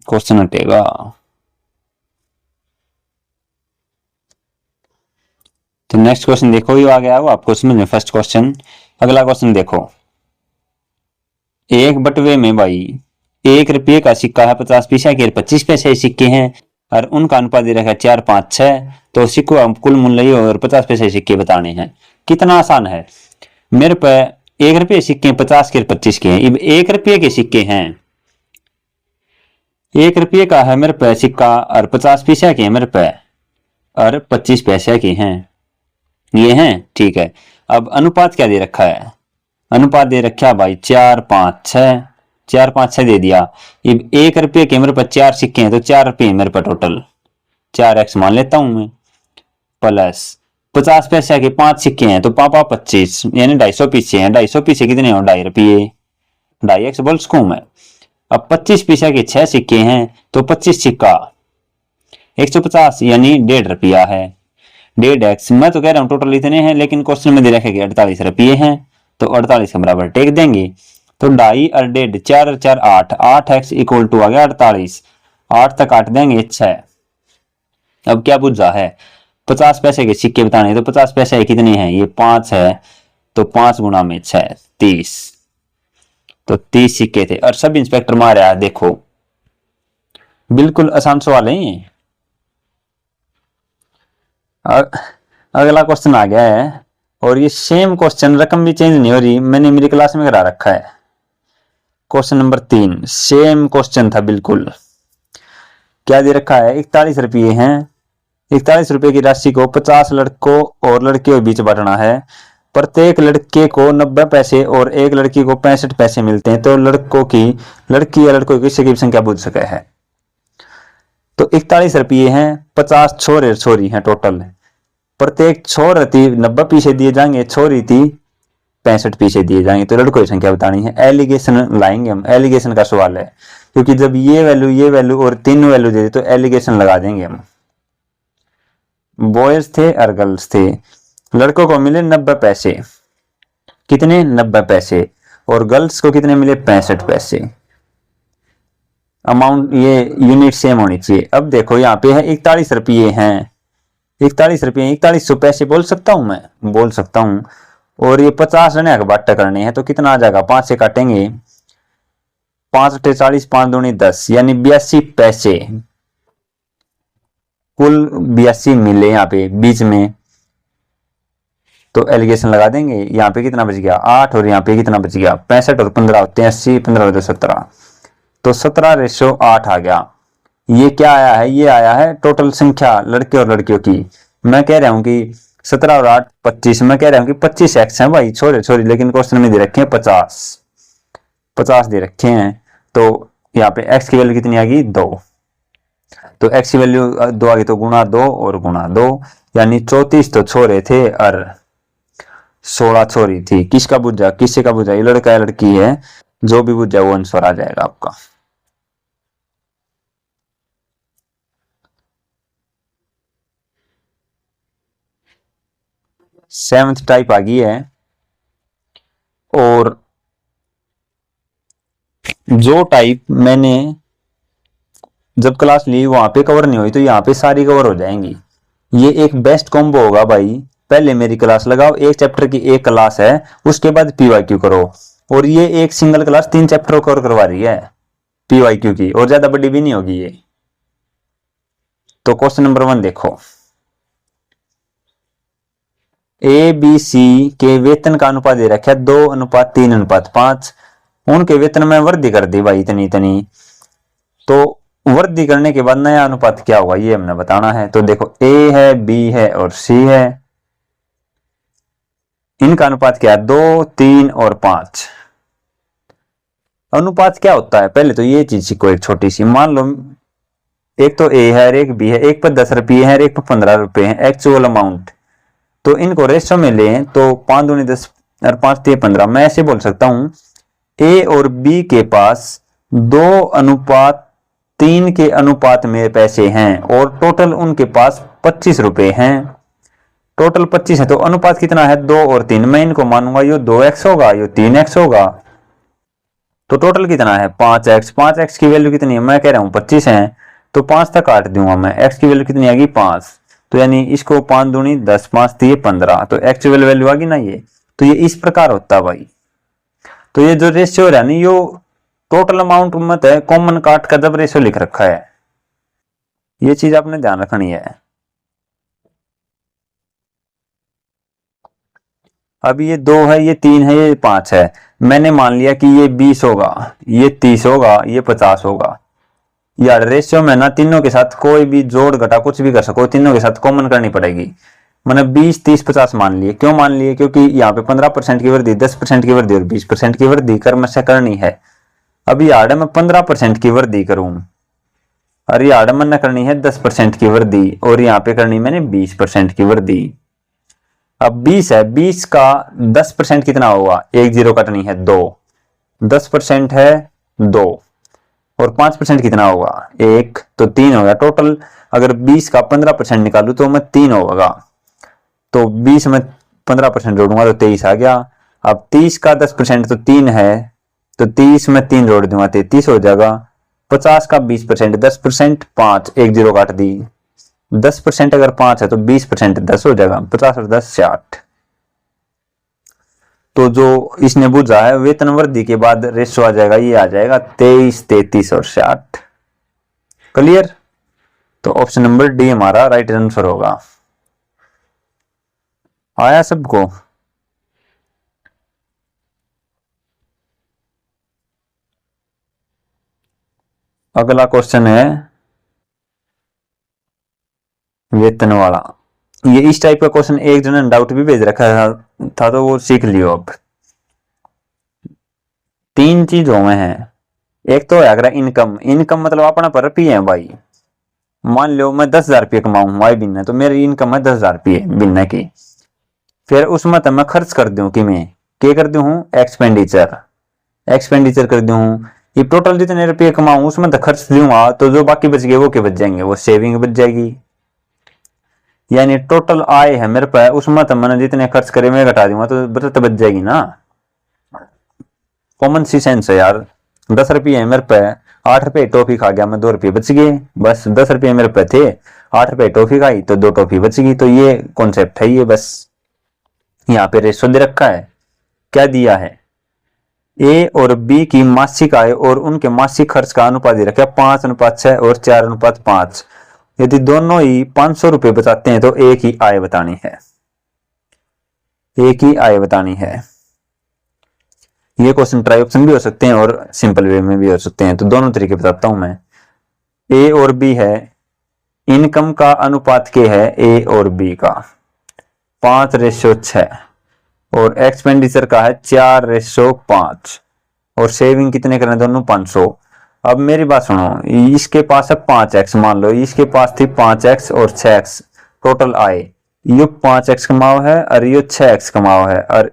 क्वेश्चन हटेगा। तो नेक्स्ट क्वेश्चन देखो, ये आ गया वो आपको समझ में फर्स्ट क्वेश्चन। अगला क्वेश्चन देखो, 1 बटवे में भाई 1 रुपये का सिक्का है 50 पैसे के 25 पैसे सिक्के हैं और उनका अनुपात दे रखा है 4 5 6, तो सिक्कों का कुल मूल्य और 50 पैसे सिक्के बताने हैं। कितना आसान है, मेरे पे 1 रुपये सिक्के 50 के 25 के हैं, 1 रुपये के सिक्के हैं, 1 रुपये का है मेरे पे सिक्का और 50 पैसे के हैं मेरे पे और 25 पैसे के हैं, ये हैं ठीक है। अब अनुपात क्या दे रखा है, अनुपात दे रखा है भाई 4 5 6, 4 5 6 दे दिया। 1 रुपये के मेरे पास 4 सिक्के हैं तो 4 रुपये मेरे पास टोटल, 4x मान लेता हूं मैं, प्लस 50 पैसे के 5 सिक्के हैं तो पापा 25 यानी 250 पीछे हैं, 250 पीछे कितने हो 2.5 रुपये, 2.5x बोल सकूं मैं। अब 25 पैसे के 6 सिक्के हैं तो 25 सिक्का 150 यानी 1.5 रुपया है, 1.5x, मैं तो कह रहा हूं टोटल इतने हैं लेकिन क्वेश्चन में दे रखे 48 रुपये हैं तो 48 के बराबर टेक देंगे, तो 2.5 और 1.5 4 और 4 8, 8x इक्वल टू आ गया 48, 8 तक काट देंगे 6। अब क्या पूछा है, 50 पैसे के सिक्के बताने, तो 50 पैसे कितने हैं, ये 5 है तो 5 गुणा में 6 30, तो 30 सिक्के थे और सब इंस्पेक्टर मारा है। देखो बिल्कुल आसान सवाल है ये। अगला क्वेश्चन आ गया है और ये सेम क्वेश्चन, रकम भी चेंज नहीं हो रही, मैंने मेरी क्लास में करा रखा है। क्वेश्चन नंबर 3 सेम क्वेश्चन था बिल्कुल। क्या दे रखा है, 41 रुपये हैं, 41 रुपये की राशि को 50 लड़कों और लड़कियों के बीच बांटना है, प्रत्येक लड़के को 90 पैसे और एक लड़की को 65 पैसे मिलते हैं, तो लड़की या लड़कों की किसी की संख्या पूछ सके है। तो 41 रुपये हैं, 50 छोरे छोरी हैं टोटल, प्रत्येक छोर थी 90 पैसे दिए जाएंगे, छोरी थी 65 पैसे दिए जाएंगे, तो लड़कों की संख्या बतानी है। एलिगेशन लाएंगे हम, एलिगेशन का सवाल है क्योंकि जब ये वैल्यू और 3 वैल्यू दे तो एलिगेशन लगा देंगे हम। बॉयज थे और गर्ल्स थे, लड़कों को मिले 90 पैसे, कितने 90 पैसे, और गर्ल्स को कितने मिले 65 पैसे। अमाउंट ये यूनिट सेम होनी चाहिए। अब देखो यहाँ पे है 41 रुपये हैं, 41 रुपये 4100 पैसे बोल सकता हूं, मैं बोल सकता हूं, और ये 50 रहने का बाटा करने हैं तो कितना आ जाएगा, 5 से काटेंगे 5 8 40, 5 दूनी 10 यानी 82 पैसे, कुल 82 मिले यहाँ पे बीच में, तो एलिगेशन लगा देंगे। यहाँ पे कितना बच गया 8 और यहाँ पे कितना बच गया 65 और 15 होते हैं 80, 15 और 17, तो 17:8 आ गया। ये क्या आया है, ये आया है टोटल संख्या लड़के और लड़कियों की। मैं कह रहा हूं कि 17 और 8 25, मैं कह रहा हूं कि 25x है भाई छोरे छोरी, लेकिन क्वेश्चन में दे रखे हैं 50 दे रखे हैं, तो यहाँ पे x की वैल्यू कितनी आ गई 2, तो x की वैल्यू 2 आ गई तो गुणा 2 और गुणा 2 यानी 34 तो छोरे थे और 16 छोरी थी। किसका बुझा, किससे का बुझा, ये लड़का है लड़की है, जो भी बुझा वो आंसर आ जाएगा आपका। सेवंथ टाइप आ गई है। और जो टाइप मैंने जब क्लास ली वहां पे कवर नहीं हुई तो यहाँ पे सारी कवर हो जाएंगी। ये एक बेस्ट कॉम्बो होगा भाई। पहले मेरी क्लास लगाओ, एक चैप्टर की एक क्लास है, उसके बाद पीवाईक्यू करो। और ये एक सिंगल क्लास 3 चैप्टर कवर करवा रही है पीवाईक्यू की, और ज्यादा बड़ी भी नहीं होगी ये। तो क्वेश्चन नंबर 1 देखो, ए बी सी के वेतन का अनुपात दे रखा है 2:3:5। उनके वेतन में वृद्धि कर दी भाई इतनी इतनी, तो वृद्धि करने के बाद नया अनुपात क्या होगा ये हमने बताना है। तो देखो ए है, बी है और सी है, इनका अनुपात क्या है 2, 3 और 5। अनुपात क्या होता है, पहले तो ये चीज सीखो एक छोटी सी। मान लो एक तो ए है और एक बी है, एक पर 10 रुपये है और एक पर 15 रुपये है एक्चुअल अमाउंट। तो इनको रेशो में लें तो 5 दूनी 10 और 5 3 15। मैं ऐसे बोल सकता हूं ए और बी के पास 2:3 के अनुपात में पैसे हैं और टोटल उनके पास 25 रुपए हैं। टोटल 25 है तो अनुपात कितना है 2 और 3। मैं इनको मानूंगा ये 2x होगा, ये 3x होगा। तो टोटल कितना है 5x। 5x की वैल्यू कितनी है, मैं कह रहा हूं 25 है, तो 5 तक काट दूंगा मैं। x की वैल्यू कितनी आएगी 5, तो यानी इसको 5 दूनी 10, 5 3 15, तो एक्चुअल वैल्यू आ गई ना ये। तो ये इस प्रकार होता है भाई। तो ये जो रेशियो है ना, यो टोटल अमाउंट मत है, कॉमन काट का जब रेशियो लिख रखा है, ये चीज आपने ध्यान रखनी है। अभी ये 2 है, ये 3 है, ये 5 है। मैंने मान लिया कि ये 20 होगा, ये 30 होगा, ये 50 होगा। यार रेशियो में ना तीनों के साथ कोई भी जोड़ घटा कुछ भी कर सको, तीनों के साथ कॉमन करनी पड़ेगी। मैंने 20 30 50 मान लिए। क्यों मान लिए, क्योंकि यहाँ पे 15% की वृद्धि, 10% की वृद्धि और 20% की वृद्धि क्रमशः करनी है। अभी यार मैं 15% की वृद्धि करूं और यहाँ मैंने करनी है 10% की वृद्धि, और यहाँ पे करनी मैंने 20% की वृद्धि। अब 20 है, 20 का 10% कितना होगा, एक जीरो कटनी है 2, 10% है 2 और 5% कितना होगा 1, तो 3 होगा टोटल। अगर 20 का 15% निकालू तो मैं 3 होगा, तो 20 में 15% जोड़ूंगा तो 23 आ गया। अब 30 का 10% तो 3 है, तो 30 में 3 जोड़ दूंगा 33 हो जाएगा। 50 का 20% 10%, 5 एक जीरो काट दी। 10% अगर 5 है तो 20% 10 हो जाएगा, 50 और 10 60। तो जो इसने बुझा है वेतन वृद्धि के बाद रेशो आ जाएगा, ये आ जाएगा 23, 33 और 60। क्लियर। तो ऑप्शन नंबर डी हमारा राइट आंसर होगा। आया सबको। अगला क्वेश्चन है वेतन वाला। ये इस टाइप का क्वेश्चन एक जन ने डाउट भी भेज रखा था तो वो सीख लियो। अब 3 चीजों में है। एक तो है इनकम। इनकम मतलब अपना पर रुपये है भाई। मान लो मैं 10,000 रुपये कमाऊं भाई महीने, तो मेरी इनकम है 10,000 रुपये महीने की। फिर उसमें तो मैं खर्च कर दूं कि मैं क्या कर दूं, एक्सपेंडिचर। एक्सपेंडिचर कर दूं, ये टोटल जितने रुपये कमाऊं उसमें तो खर्च दूंगा, तो जो बाकी बच गए वो क्या बच जाएंगे, वो सेविंग बच जाएगी। यानी टोटल आय है मेरे पास, उसमें तो मैंने जितने खर्च करे मैं घटा दूंगा तो बचत बच जाएगी ना। कॉमन सी सेंस है यार। 10 रुपये है मेरे पे, 8 रुपये टॉफी खा गया मैं, 2 रुपये बच गए। बस 10 रुपये मेरे पे थे, 8 रुपये टॉफी खाई तो 2 टॉफी बच गई। तो ये कॉन्सेप्ट है ये। बस यहाँ पे रेशो दे रखा है, क्या दिया है, ए और बी की मासिक आय और उनके मासिक खर्च का अनुपात दे रखा है 5:6 और 4:5। यदि दोनों ही 500 रुपये बचाते हैं तो एक ही आय बतानी है, एक ही आय बतानी है। ये क्वेश्चन ट्राई ऑप्शन भी हो सकते हैं और सिंपल वे में भी हो सकते हैं, तो दोनों तरीके बताता हूं मैं। ए और बी है, इनकम का अनुपात क्या है ए और बी का 5:6 और एक्सपेंडिचर का है 4:5 और सेविंग कितने करने दोनों 500। अब मेरी बात सुनो, इसके पास है 5x, मान लो इसके पास थी 5x और 6x टोटल आय, यो 5x कमाओ है और यो 6x कमाओ है, और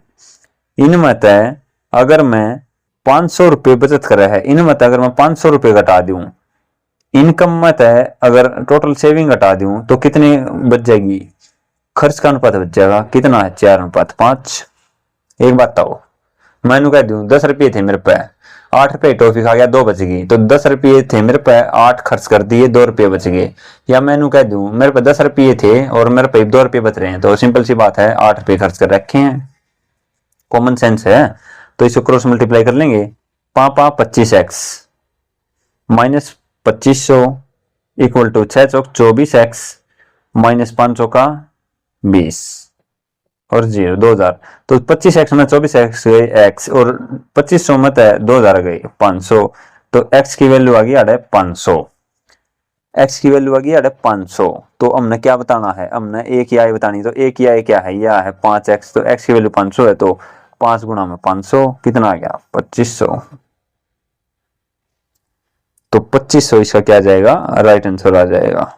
इनमें तय अगर मैं 500 रुपये बचत करे है, इनमें तय अगर मैं 500 रुपये घटा दूं, इनकम में तय अगर टोटल सेविंग घटा दूं तो कितनी बच जाएगी, खर्च का अनुपात बच जाएगा कितना है 4:5। एक बात बताओ, मैंने कह दूं 10 रुपये थे मेरे पे, 8 रुपये टॉफी खा गया, 2 बच गई, तो 10 रुपये थे मेरे पे, 8 खर्च कर दिए, 2 रुपये बच गए। या मैंने कह दूं मेरे पे 10 रुपये थे और मेरे पे 2 रुपये बच रहे हैं, तो सिंपल सी बात है 8 रुपये खर्च कर रखे हैं, कॉमन सेंस है। तो इसको क्रॉस मल्टीप्लाई कर लेंगे, 5×5 25x माइनस 2500 इक्वल टू 6 चौक 24x माइनस 500 का 20 और 0 2000, तो 25x में 24x गए x और 2500 में 2000 गए 500, तो x की वैल्यू आ गई 500, x की वैल्यू आ गई 500। तो हमने क्या बताना है, हमने a की आय बतानी, तो a की आय क्या है, यह है 5x, तो x की वैल्यू 500 है, तो 5 गुणा में 500 कितना आ गया 2500, तो 2500 इसका क्या आ जाएगा, राइट आंसर आ जाएगा।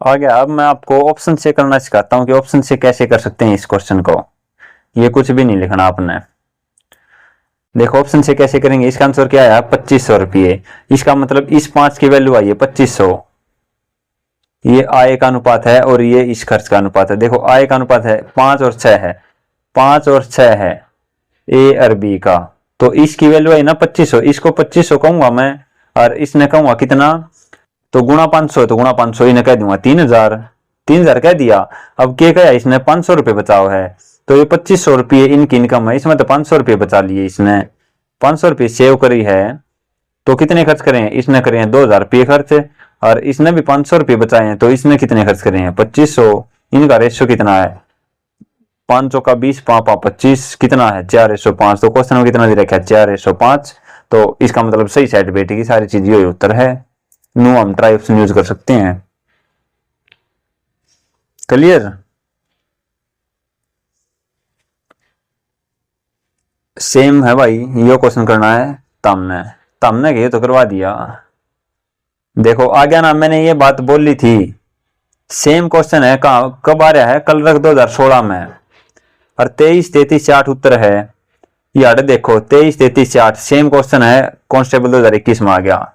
आ गया। अब मैं आपको ऑप्शन से करना सिखाता हूं कि ऑप्शन से कैसे कर सकते हैं इस क्वेश्चन को, ये कुछ भी नहीं लिखना आपने। देखो ऑप्शन से कैसे करेंगे, इसका आंसर क्या आया 2500 रुपये, इसका मतलब इस 5 की वैल्यू आई है 2500, ये आय का अनुपात है और ये इस खर्च का अनुपात है। देखो आय का अनुपात है 5 और 6 है, 5 और 6 है ए और बी का, तो इसकी वैल्यू है ना 2500, इसको 2500 कहूंगा मैं और इसने कहूंगा कितना, तो गुणा 500, तो गुणा 500 इन्हें कह दूंगा 3000, 3000 कह दिया। अब क्या कहा इसने 500 रुपये बचाओ है, तो ये 2500 रुपये इनकी इनकम है, इसमें तो 500 रुपये बचा लिए इसने, 500 रुपये सेव करी है, तो कितने खर्च करे हैं, इसने करे हैं 2000 रुपये खर्च, और इसने भी 500 रुपये बचाए हैं, तो इसने कितने खर्च करे हैं 2500, इनका रेशियो कितना है 500 का 20 5 25 कितना है 4:5, तो क्वेश्चन में कितना दे रखा है 4:5, तो इसका मतलब सही साइड बैठेगी, सारी चीज ये उत्तर है। नो हम ट्राई ऑप्शन यूज कर सकते हैं। क्लियर, सेम है भाई, ये क्वेश्चन करना है तमने तमने के तो करवा दिया। देखो आ गया ना, मैंने ये बात बोली थी, सेम क्वेश्चन है, कहाँ कब आ रहा है, कल रख 2016 में, और 23 33 8 उत्तर है यार। देखो 23 33 8 सेम क्वेश्चन है, कांस्टेबल 2021 में आ गया।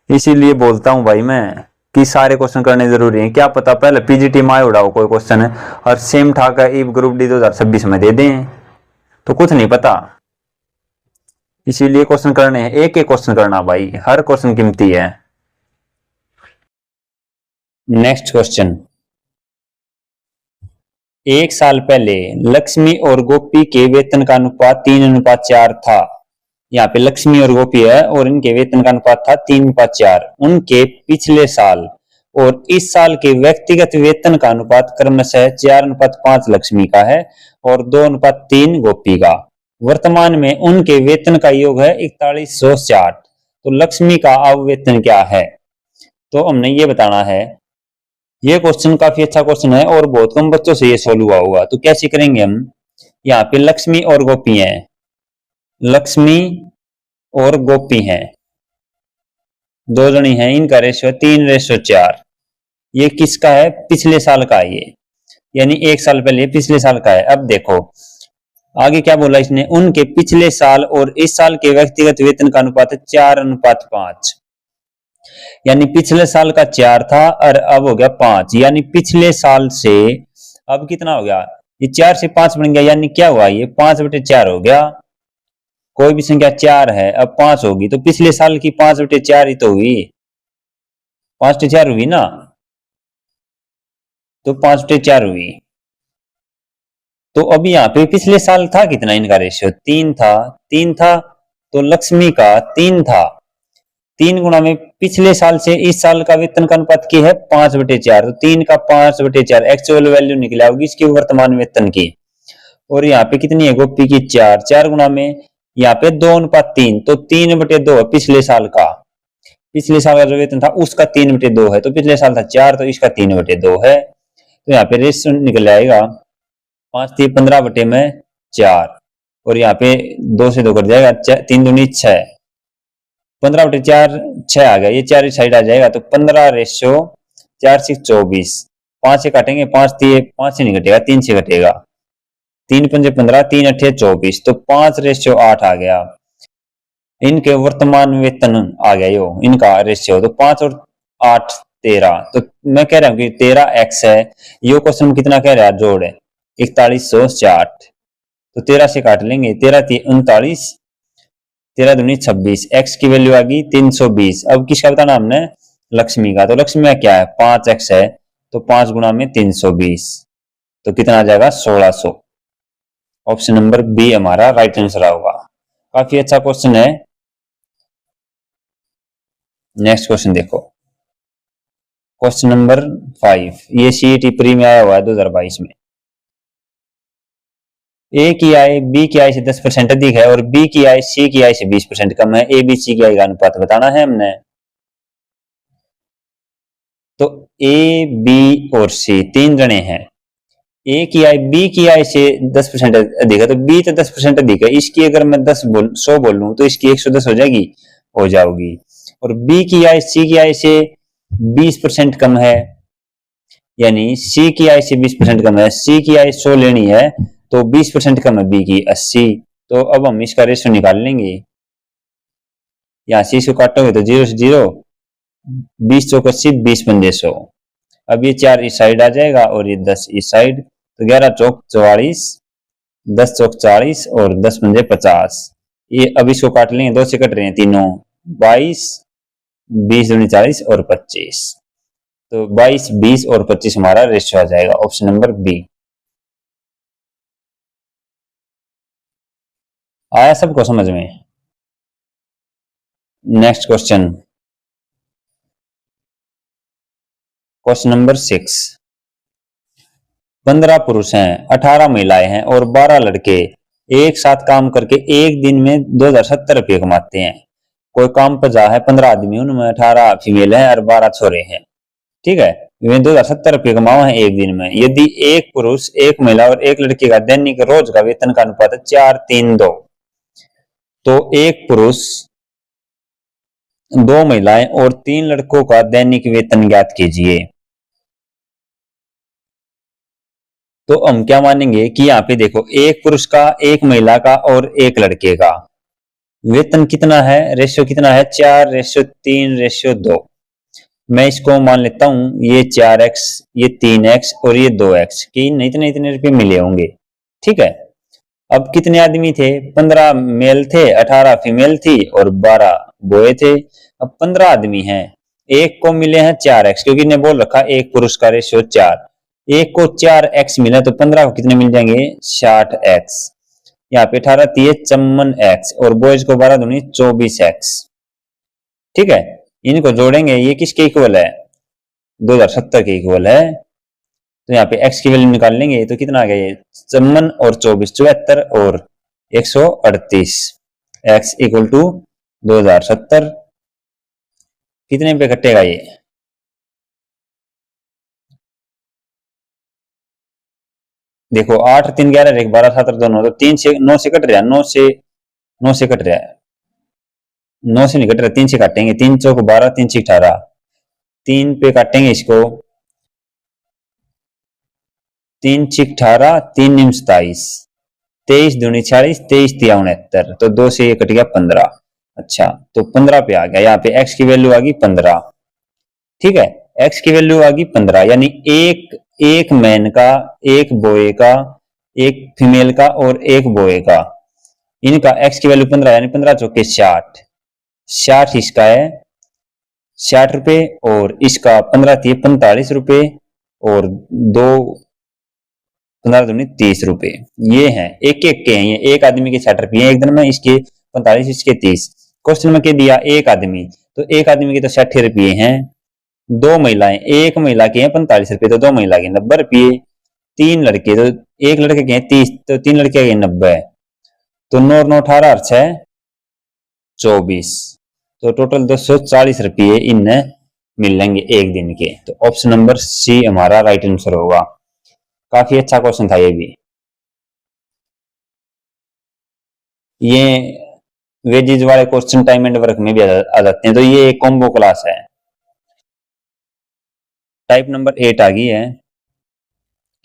इसीलिए बोलता हूं भाई मैं कि सारे क्वेश्चन करने जरूरी है, क्या पता पहले पीजीटी में आए उड़ाओ कोई क्वेश्चन है और सेम ठाका ईब ग्रुप डी 2026 में दे दें, तो कुछ नहीं पता। इसीलिए क्वेश्चन करने हैं, एक एक क्वेश्चन करना भाई, हर क्वेश्चन कीमती है। नेक्स्ट क्वेश्चन, एक साल पहले लक्ष्मी और गोपी के वेतन का अनुपात 3:4 था। यहाँ पे लक्ष्मी और गोपी है और इनके वेतन का अनुपात था 3:4। उनके पिछले साल और इस साल के व्यक्तिगत वेतन का अनुपात क्रमशः 4:5 लक्ष्मी का है और 2:3 गोपी का। वर्तमान में उनके वेतन का योग है 4160। तो लक्ष्मी का अब वेतन क्या है, तो हमने ये बताना है। ये क्वेश्चन काफी अच्छा क्वेश्चन है और बहुत कम बच्चों से ये सोल्व हुआ होगा। तो कैसे करेंगे हम, यहाँ पे लक्ष्मी और गोपी हैं, लक्ष्मी और गोपी हैं, दो जनी हैं, इनका रेशियो 3:4। ये किसका है, पिछले साल का है ये, यानी एक साल पहले पिछले साल का है। अब देखो आगे क्या बोला इसने, उनके पिछले साल और इस साल के व्यक्तिगत वेतन का अनुपात है 4:5, यानी पिछले साल का 4 था और अब हो गया 5, यानी पिछले साल से अब कितना हो गया, ये 4 से 5 बन गया, यानी क्या हुआ, ये 5/4 हो गया। कोई भी संख्या 4 है अब 5 होगी, तो पिछले साल की 5/4 ही तो हुई, 5/4 हुई ना, तो 5/4 हुई। तो अब यहाँ पे पिछले साल था कितना, इनका रेशियो 3 था, 3 था, तो लक्ष्मी का 3 था, 3 गुणा में पिछले साल से इस साल का वेतन का अनुपात की है 5/4, तो 3 का 5/4 एक्चुअल वैल्यू निकला होगी इसकी वर्तमान वेतन की। और यहाँ पे कितनी है गोपी की 4, 4 गुणा में यहाँ पे 2:3, तो 3/2 पिछले साल का, पिछले साल का जो वेतन था उसका 3/2 है, तो पिछले साल था 4 तो इसका 3/2 है। तो यहाँ पे रेशियो निकल आएगा 5×3 15/4, और यहाँ पे 2 से 2 कट जाएगा, 3 दूनी 6, 15/4 6 आ गया, ये 4 इस साइड आ जाएगा तो 15/4 5 से काटेंगे, 5 से नहीं कटेगा, 3 से कटेगा, 3×5 = 15, 3×8 = 24, तो 5/8 आ गया। इनके वर्तमान वेतन आ गया यो, इनका रेशियो, तो 5 और 8 13, तो मैं कह रहा हूँ कि 13x है। यो क्वेश्चन कितना कह रहा है, जोड़ है 4160, तो 13 से काट लेंगे, 13×3 = 39, 13×2 = 26, x की वैल्यू आ गई 320। अब किसका बताना हमने, लक्ष्मी का, तो लक्ष्मी में क्या है 5x है, तो 5 गुणा में 320, तो कितना आ जाएगा 1600। ऑप्शन नंबर बी हमारा राइट आंसर होगा। काफी अच्छा क्वेश्चन है। नेक्स्ट क्वेश्चन देखो, क्वेश्चन नंबर 5, ये सीईटी प्री में आया हुआ है 2022 में। ए की आय बी की आय से 10% अधिक है और बी की आय सी की आय से 20% कम है, ए बी सी की आय का अनुपात बताना है हमने। तो ए बी और सी तीन जने हैं, ए की आय बी की आय से 10% अधिक है, तो बी तो 10% अधिक है, इसकी अगर मैं 100 बोल लूं तो इसकी 110 हो जाएगी, हो जाओगी। और बी की आय सी की आय से 20% कम है, यानी सी की आय से 20% कम है, सी की आय 100 लेनी है तो 20% कम है बी की 80, तो अब हम इसका रेशियो निकाल लेंगे। यहाँ सी से काटोगे तो 0 से 0, 20 चौक 80, 20×5 = 100। अब ये 4 इस साइड आ जाएगा और ये 10 इस साइड, तो 11 चौक 44, 10 चौक 40 और 10×5 = 50। ये अब इसको काट लेंगे, 2 से कट रहे हैं तीनों, 22, 20×2 = 40 और 25, तो 22, 20 और 25 हमारा रेशियो आ जाएगा, ऑप्शन नंबर बी। आया सबको समझ में? नेक्स्ट क्वेश्चन, क्वेश्चन नंबर 6, 15 पुरुष हैं, 18 महिलाएं हैं और 12 लड़के एक साथ काम करके एक दिन में 2070 रुपये कमाते हैं। कोई काम पर जा है 15 आदमी, उनमें 18 फीमेल है और 12 छोरे हैं, ठीक है। वे 2070 रुपये कमाओ है एक दिन में। यदि एक पुरुष, एक महिला और एक लड़के का दैनिक रोज का वेतन का अनुपात है 4:3:2, तो एक पुरुष, 2 महिलाएं और 3 लड़कों का दैनिक वेतन ज्ञात कीजिए। तो हम क्या मानेंगे कि यहाँ पे देखो, एक पुरुष का, एक महिला का और एक लड़के का वेतन कितना है, रेशियो कितना है, 4:3:2। मैं इसको मान लेता हूं, ये 4x, ये 3x और ये 2x की इतने इतने रुपये मिले होंगे, ठीक है। अब कितने आदमी थे, 15 मेल थे, 18 फीमेल थी और 12 बॉय थे। अब 15 आदमी हैं, एक को मिले हैं 4x, क्योंकि इन्हें बोल रखा एक पुरुष का रेशियो 4, एक को 4x मिला, तो 15 को कितने मिल जाएंगे 60x। यहाँ पे 18 थी 54x और बॉयज को 12 दूनी 24x, ठीक है। इनको जोड़ेंगे, ये किसके इक्वल है, 2070 के इक्वल है। तो यहाँ पे x की वैल्यू निकाल लेंगे, तो कितना आ गया, ये 54 और 24 74 और 138, x = 2070। कितने पे कटेगा ये, देखो 8 3 11 1 12 7 2 9, तो 3 से 9 से कट रहा है, 9 से कट रहा है, 9 से नहीं कट रहा, 3 से काटेंगे, 3 चौक 12, 3 से 18, 3 पे काटेंगे इसको, 3 से 18, 3 × 27, 23 दूनी 40, 23 तिया 69, तो 2 से ये कट गया 15। अच्छा, तो 15 पे आ गया, यहाँ पे x की वैल्यू आ गई 15, ठीक है। x की वैल्यू आ गई 15, यानी एक मैन का, एक बॉय का, एक फीमेल का और एक बॉय का, इनका x की वैल्यू 15, यानी 15 चौके 60, 60 इसका है 60 रुपए और इसका 15 थी 45 रुपए और 2 15 दूनी 30 रुपए। ये हैं एक एक के हैं, ये एक आदमी के 60 रुपये एक दिन में, इसके 45, इसके 30। क्वेश्चन में क्या दिया, एक आदमी, तो एक आदमी के तो 60 रुपये हैं, 2 महिलाएं, एक महिला के हैं 45 रुपये, तो 2 महिला के 90 रुपये, 3 लड़के, तो एक लड़के के हैं 30, तो 3 लड़के के 90, तो 9 9 18 और 6 24, तो टोटल 240 रुपये इन्हें मिल लेंगे एक दिन के। तो ऑप्शन नंबर सी हमारा राइट आंसर होगा। काफी अच्छा क्वेश्चन था ये भी। ये वेजीज वाले क्वेश्चन टाइम एंड वर्क में भी आ जाते हैं, तो ये एक कॉम्बो क्लास है। टाइप नंबर 8 आ गई है।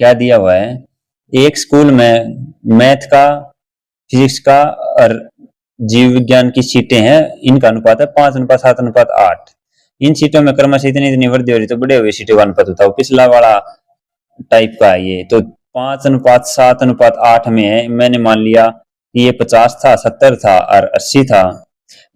क्या दिया हुआ है, एक स्कूल में मैथ का, फिजिक्स का और जीव विज्ञान की सीटें हैं, इनका अनुपात है 5:7:8। इन सीटों में क्रमशः इतनी इतनी वृद्धि हो रही, तो बड़े हुए सीटों का अनुपात बताओ। पिछला वाला टाइप का है ये, तो 5:7:8 में है। मैंने मान लिया कि ये 50 था, 70 था और 80 था।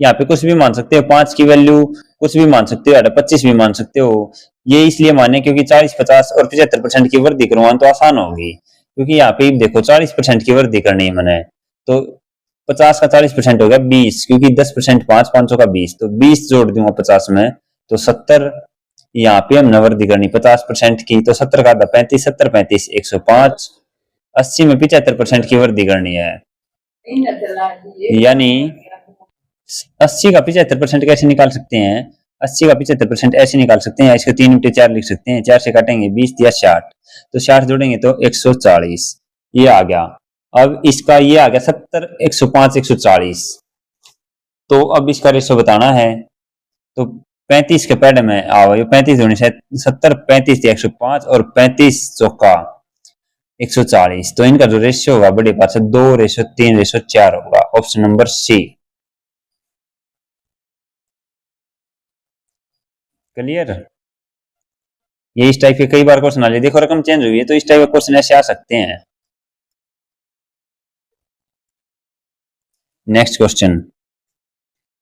यहाँ पे कुछ भी मान सकते हो, 5 की वैल्यू कुछ भी मान सकते हो, 25 भी मान सकते हो। ये इसलिए माने क्योंकि 40, 50 और 75% की वृद्धि करवाना तो आसान होगी, क्योंकि यहाँ पे देखो 40% की वृद्धि करनी है मैंने, तो 50 का 40% हो गया 20, क्योंकि 10% 5, 500 का 20, तो 20 जोड़ दूंगा 50 में तो 70। यहाँ पे हमने वृद्धि करनी 50% की, तो 70 का आधा 35, 70 35 105। 80 में 75% की वृद्धि करनी है, यानी 80 का 75% कैसे निकाल सकते हैं, 80 का 75% ऐसे निकाल सकते हैं, इसको 3 × 4 लिख सकते हैं, 4 से काटेंगे 20 या 60, तो 60 जोड़ेंगे तो 140, ये आ गया। अब इसका ये आ गया 70, 105, 140। तो अब इसका रेशो बताना है, तो 35 के पैड में आओ, ये 35 होने से 70, 35 105 और 35 चौका 140, तो इनका जो रेशियो होगा बड़े पास 2:3:4 होगा। Option number C. क्लियर। ये इस टाइप के कई बार क्वेश्चन आ जाए, देखो रकम चेंज हुई है तो इस टाइप के क्वेश्चन ऐसे आ सकते हैं। नेक्स्ट क्वेश्चन,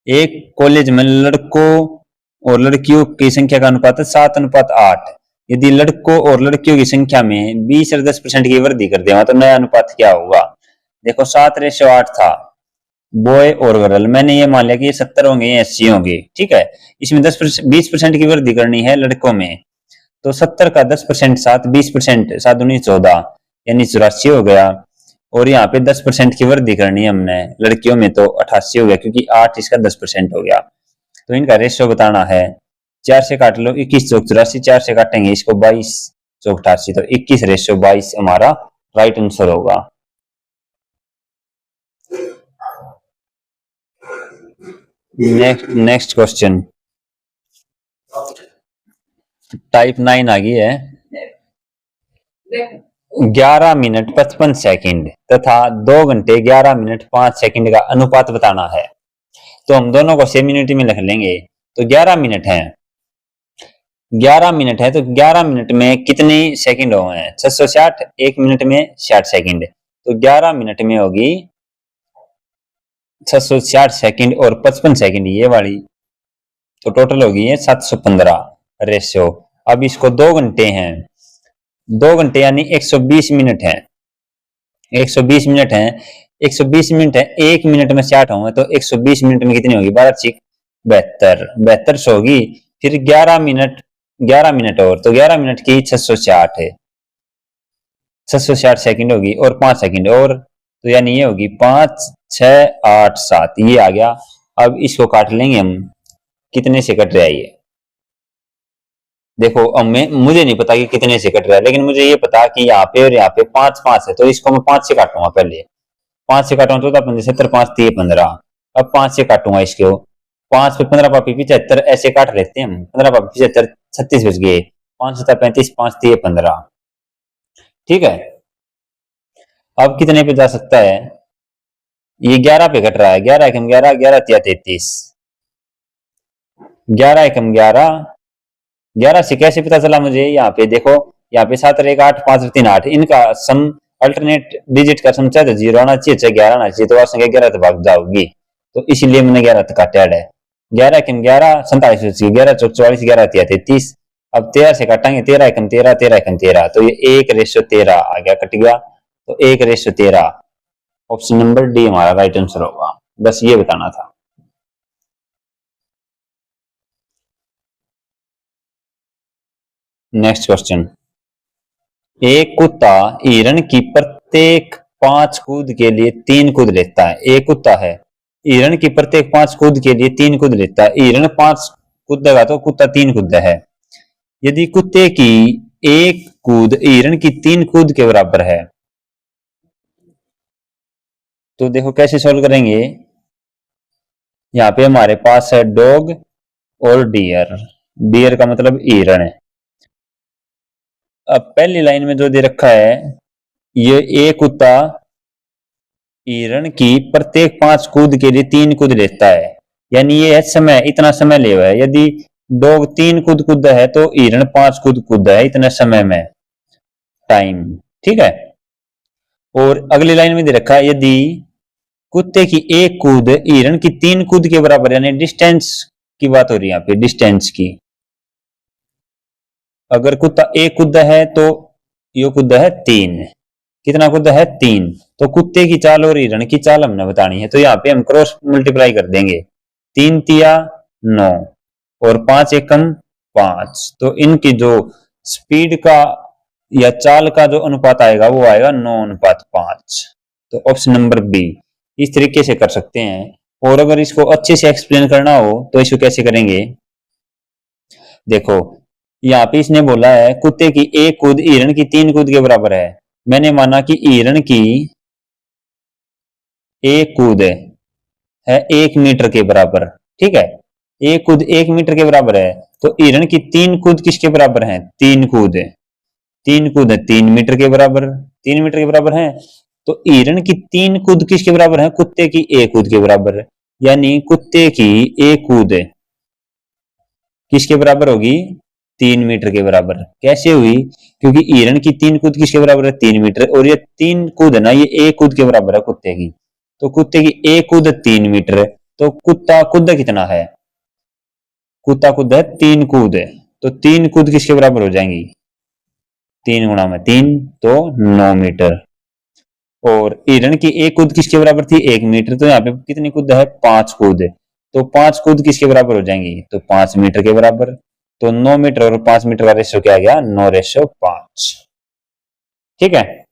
एक कॉलेज में लड़कों और लड़कियों की संख्या का अनुपात है 7:8। यदि लड़कों और लड़कियों की संख्या में 20 और 10% की वृद्धि कर देगा तो नया अनुपात क्या होगा। देखो 7:8 था, बॉय और गर्ल, मैंने ये मान लिया कि ये 70 होंगे, ये 80 होंगे, ठीक है। इसमें 20% की वृद्धि करनी है लड़कों में, तो 70 का 10% 7, 20% 7 दूनी 14, यानी 84 हो गया। और यहाँ पे 10% की वृद्धि करनी है हमने लड़कियों में, तो 88 हो गया, क्योंकि 8 इसका 10% हो गया। तो इनका रेशियो बताना है, 4 से काट लो, 21 चौक 84, 4 से काटेंगे इसको 22 चौक 88, तो 21:22 हमारा राइट आंसर होगा। नेक्स्ट क्वेश्चन, टाइप 9 आ गई है। 11 मिनट 55 सेकंड तथा 2 घंटे 11 मिनट 5 सेकंड का अनुपात बताना है। तो हम दोनों को सेम यूनिट में लिख लेंगे। तो 11 मिनट है, 11 मिनट है, तो 11 मिनट में कितने सेकंड हुए हैं, 660, 1 मिनट में 60 सेकंड, तो 11 मिनट में होगी 660 सेकंड और 55 सेकंड ये वाली, तो टोटल होगी है 715 रेशियो। अब इसको 2 घंटे हैं, 2 घंटे यानी 120 मिनट है, 120 मिनट है, 120 मिनट है, 1 मिनट में 60 होंगे, तो 120 मिनट में कितनी होगी, 12×6 72 होगी। फिर 11 मिनट, 11 मिनट और, तो 11 मिनट की 660 है, 660 सेकंड होगी और 5 सेकंड और, तो यानी ये होगी 5 6 8 7, ये आ गया। अब इसको काट लेंगे हम, कितने से कट रहा है ये, देखो अब मुझे नहीं पता कि कितने से कट रहा है, लेकिन मुझे ये पता कि यहाँ पे और यहाँ पे 5 5 है, तो इसको मैं 5 से काटूंगा। पहले 5 से काटूंगा तो 75, 5 3 15। अब 5 से काटूंगा इसको, 5 पे 15 पापी 75, ऐसे काट लेते हैं हम, 15 पापी 75, 36 बच गए, 5 7 35, 5 3 15, ठीक है। अब कितने पे जा सकता है, ये 11 पे कट रहा है, 11 एकम 11, 11 तिया 33, 11 एकम 11, 11 से कैसे पता चला मुझे, यहाँ पे देखो, यहाँ पे 7 और 1 8, 5 और 3 8, इनका सम अल्टरनेट डिजिट का सम चाहे 0 आना चाहिए चाहे 11 आना चाहिए, तो वहां संख्या 11 भाग जाओगी, तो इसीलिए मैंने 11 तक काटा है। 11 एकम 11 47, 11 चौक 44, 11 तिया 33। अब 13 से काटेंगे, 13 एकम 13, 13 एकम 13, तो ये 1:13 आ गया, कट गया, तो 1:13। ऑप्शन नंबर डी हमारा राइट आंसर होगा। बस ये बताना था। नेक्स्ट क्वेश्चन, एक कुत्ता हिरण की प्रत्येक 5 कूद के लिए 3 कूद लेता है। एक कुत्ता है, हिरण की प्रत्येक 5 कूद के लिए 3 कूद लेता है। हिरण 5 कूदेगा तो कुत्ता 3 कूद है। यदि कुत्ते की एक कूद हिरण की 3 कूद के बराबर है, तो देखो कैसे सॉल्व करेंगे। यहाँ पे हमारे पास है डॉग और डियर। डियर का मतलब हिरण है। अब पहली लाइन में जो दे रखा है, ये एक कुत्ता हिरण की प्रत्येक 5 कूद के लिए 3 कूद लेता है, यानी ये है समय, इतना समय ले हुआ है। यदि डॉग 3 कूद कूदा है तो हिरण 5 कूद कूदा है इतने समय में, टाइम। ठीक है। और अगली लाइन में दे रखा है, यदि कुत्ते की एक कूद हिरण की 3 कूद के बराबर, यानी डिस्टेंस की बात हो रही है यहाँ पे, डिस्टेंस की। अगर कुत्ता एक कूदा है तो यो कूदा है 3। कितना कूदा है? 3। तो कुत्ते की चाल और हिरण की चाल हमने बतानी है, तो यहाँ पे हम क्रॉस मल्टीप्लाई कर देंगे। 3 तिया 9 और 5 एकम 5, तो इनकी जो स्पीड का या चाल का जो अनुपात आएगा वो आएगा 9:5। तो ऑप्शन नंबर बी। इस तरीके से कर सकते हैं। और अगर इसको अच्छे से एक्सप्लेन करना हो तो इसको कैसे करेंगे, देखो यहाँ पे इसने बोला है कुत्ते की एक कूद हिरण की 3 कूद के बराबर है। मैंने माना कि हिरण की एक कूद है 1 मीटर के बराबर। ठीक है, एक कूद 1 मीटर के बराबर है, तो हिरण की 3 कूद किसके बराबर है? 3 कूद। 3 कूद है 3 मीटर के बराबर, 3 मीटर के बराबर है। तो हिरण की 3 कूद किसके बराबर है? कुत्ते की एक कूद के बराबर, यानी कुत्ते की एक कूद किसके बराबर होगी? 3 मीटर के बराबर। कैसे हुई? क्योंकि हिरण की 3 कूद किसके बराबर है? 3 मीटर, और ये 3 कूद है ना, ये एक कूद के बराबर है कुत्ते की। तो कुत्ते की एक कूद 3 मीटर, तो कुत्ता कूद कितना है? कुत्ता कूद है 3 कूद, तो 3 कूद किसके बराबर हो जाएंगी? 3 गुणा में 3, तो 9 मीटर। और हिरण की एक कूद किसके बराबर थी? 1 मीटर, तो यहाँ पे कितनी कूद है? 5 कूद। तो 5 कूद किसके बराबर हो जाएंगी? तो 5 मीटर के बराबर। तो 9 मीटर और 5 मीटर का रेशियो क्या आ गया? 9:5। ठीक है,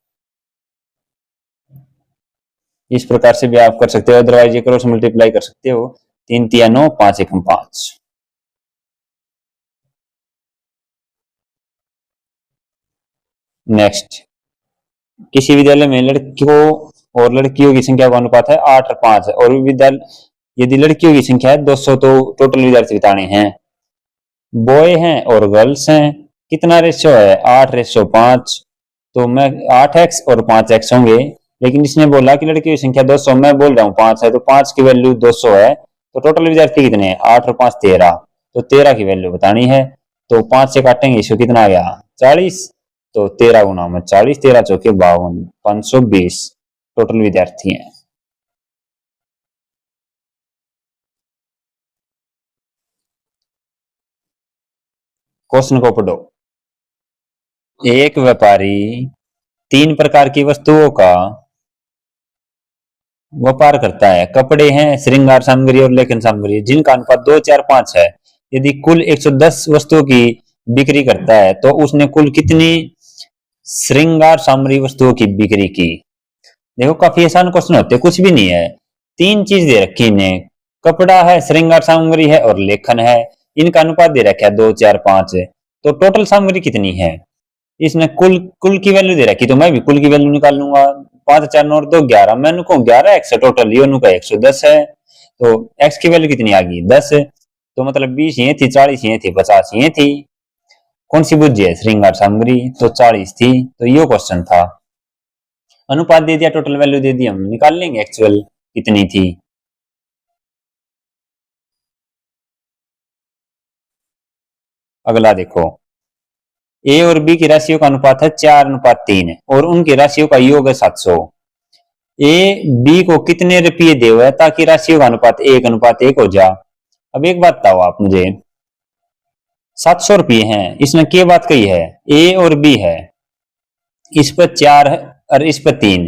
इस प्रकार से भी आप कर सकते हो, अदरवाइज ये क्रॉस मल्टीप्लाई कर सकते हो। 3 तिया 9, 5 एकम 5। नेक्स्ट, किसी विद्यालय में लड़कियों और लड़कियों की संख्या का अनुपात है 8 और 5 है, और विद्यालय यदि लड़कियों की संख्या है 200 तो टोटल विद्यार्थी बताने हैं। बॉय हैं और गर्ल्स हैं, कितना रेशियो है? 8:5। तो मैं 8x और 5x होंगे, लेकिन इसने बोला कि लड़कियों की संख्या 200, मैं बोल रहा हूँ 5 है, तो 5 की वैल्यू 200 है। तो टोटल विद्यार्थी कितने हैं? 8 और 5 13, तो 13 की वैल्यू बतानी है। तो 5 से काटेंगे, इसको कितना आ गया? 40। तो 13 गुना में 40, 13 चौके 52, 520 टोटल विद्यार्थी हैं। क्वेश्चन को पढ़ो। एक व्यापारी 3 प्रकार की वस्तुओं का व्यापार करता है। कपड़े हैं, श्रृंगार सामग्री और लेखन सामग्री, जिनका अनुपात 2, 4, 5 है। यदि कुल 110 वस्तुओं की बिक्री करता है तो उसने कुल कितनी श्रृंगार सामग्री वस्तुओं की बिक्री की? देखो काफी आसान क्वेश्चन होते, कुछ भी नहीं है। 3 चीज दे रखी इन्हें, कपड़ा है, श्रृंगार सामग्री है और लेखन है। इनका अनुपात दे रखा है 2, 4, 5। तो टोटल सामग्री कितनी है? इसने कुल कुल की वैल्यू दे रखी, तो मैं भी कुल की वैल्यू निकाल लूंगा। 5 4 9 2 11, मैंने को 11 एक्स है टोटल, योनु का 110 है। तो एक्स की वैल्यू कितनी आ गई? 10। तो मतलब 20 ये थी, 40 ये थी, 50 ये थी। कौन सी बुझी है? श्रृंगार सामग्री, तो 40 थी। तो ये क्वेश्चन था। अनुपात दे दिया, टोटल वैल्यू दे दी, हम निकाल लेंगे एक्चुअल कितनी थी। अगला देखो, ए और बी की राशियों का अनुपात है 4:3 और उनकी राशियों का योग है 700। ए बी को कितने रुपये दे हुआ है ताकि राशियों का अनुपात 1:1 हो जा? अब एक बात बताओ आप मुझे, 700 रुपये हैं, इसने क्या बात कही है? ए और बी है, इस पर 4 है और इस पर 3।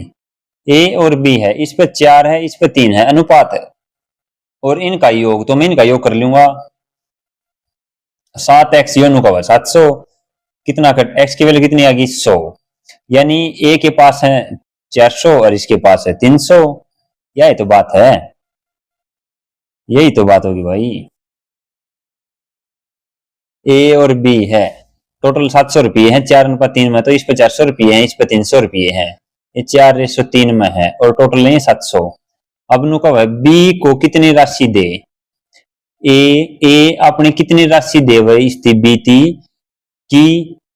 ए और बी है, इस पर 4 है, इस पर 3 है, अनुपात है और इनका योग, तो मैं इनका योग कर लूंगा। 7x योनु का 700, कितना कट एक्स की वैल्यू कितनी आ गई? 100। यानी ए के पास है 400 और इसके पास है 300। यही तो बात है, यही तो बात होगी भाई। ए और बी है, टोटल 700 रुपये है, 4:3 में, तो इस पे 400 रुपये है, इस पे 300 रुपये है। ये 4:3 में है और टोटल नहीं 700। अब नु कहा बी को कितनी राशि दे, ए अपने कितनी राशि दे वही स्थिति बी थी कि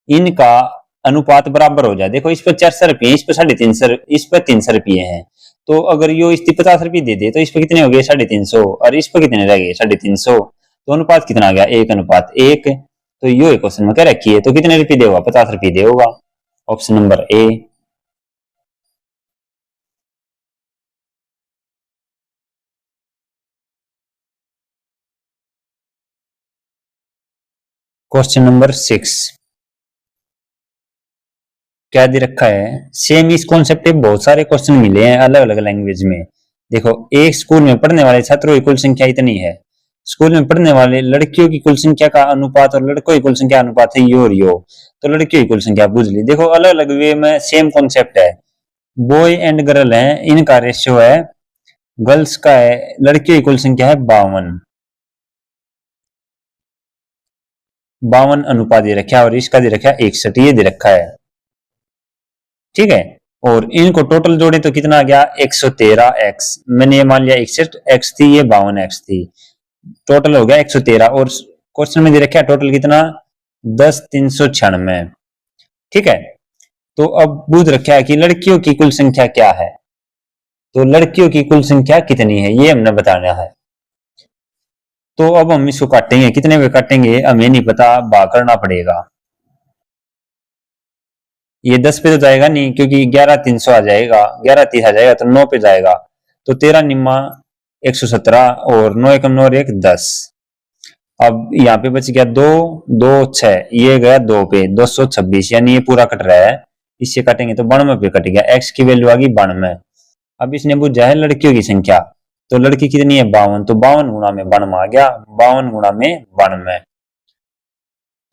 इनका अनुपात बराबर हो जाए। देखो इस पर 400 रुपये, इस पर 350, इस पर 300 रुपये है। तो अगर यो इस 50 रुपये दे दे तो इस पर कितने हो गए 350, और इस पर कितने रह गए 350। तो अनुपात कितना आ गया 1:1। तो यो एक क्वेश्चन में क्या रखी है, तो कितने रुपये देगा 50 रुपये देगा। Option number A. Question number 6 क्या दे रखा है, सेम इस कॉन्सेप्ट पे बहुत सारे क्वेश्चन मिले हैं अलग अलग लैंग्वेज में। देखो एक स्कूल में पढ़ने वाले छात्रों की कुल संख्या इतनी है, स्कूल में पढ़ने वाले लड़कियों की कुल संख्या का अनुपात और लड़कों की कुल संख्या अनुपात है यो और यो। तो लड़कियों की कुल संख्या बुझ ली। देखो अलग अलग वे में सेम कॉन्सेप्ट है, बॉय एंड गर्ल है, इनका रेशियो है, गर्ल्स का है, लड़कियों की कुल संख्या है 52 अनुपात दे रखा है, और इसका दे रखा है 61, ये दे रखा है। ठीक है, और इनको टोटल जोड़े तो कितना आ गया 113x। मैंने ये मान लिया 61x थी, ये 52x थी, टोटल हो गया 113। और क्वेश्चन में दे रखा है टोटल कितना 10,396। ठीक है, तो अब पूछ रखा है कि लड़कियों की कुल संख्या क्या है, तो लड़कियों की कुल संख्या कितनी है ये हमने बताना है। तो अब हम इसको काटेंगे, कितने में काटेंगे हमें नहीं पता, भाग करना पड़ेगा। ये 10 पे तो जाएगा नहीं क्योंकि 11,300 आ जाएगा, 11,30 आ जाएगा तो 9 पे जाएगा। तो 13 निम्मा 117 और 9 एकम 9 और 1 10। अब यहाँ पे बच गया 2 2 6, ये गया 2 पे 226, यानी ये पूरा कट रहा है। इससे काटेंगे तो 92 पे कट गया, x की वैल्यू आ गई 92। अब इसने पूछा है लड़कियों की संख्या, तो लड़की कितनी है 52, तो 52 गुणा में 92 आ गया, 52 गुणा में 92।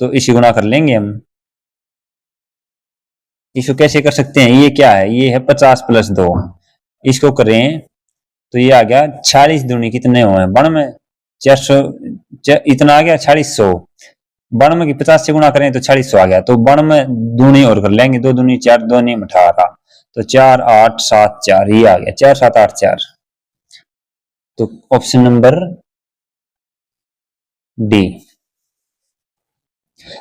तो इसी गुणा कर लेंगे हम। इसको कैसे कर सकते हैं, ये क्या है, ये है 50 + 2, इसको करें तो ये आ गया 46 दूनी कितने हुए 92, 400 इतना आ गया 4600। 92 की 50 से गुणा करें तो 4600 आ गया। तो 92 दूनी और कर लेंगे, 2 दूनी 4, 2 नहीं 18, तो 4 8 7 4, ये आ गया 4 7 8 4। तो ऑप्शन नंबर डी।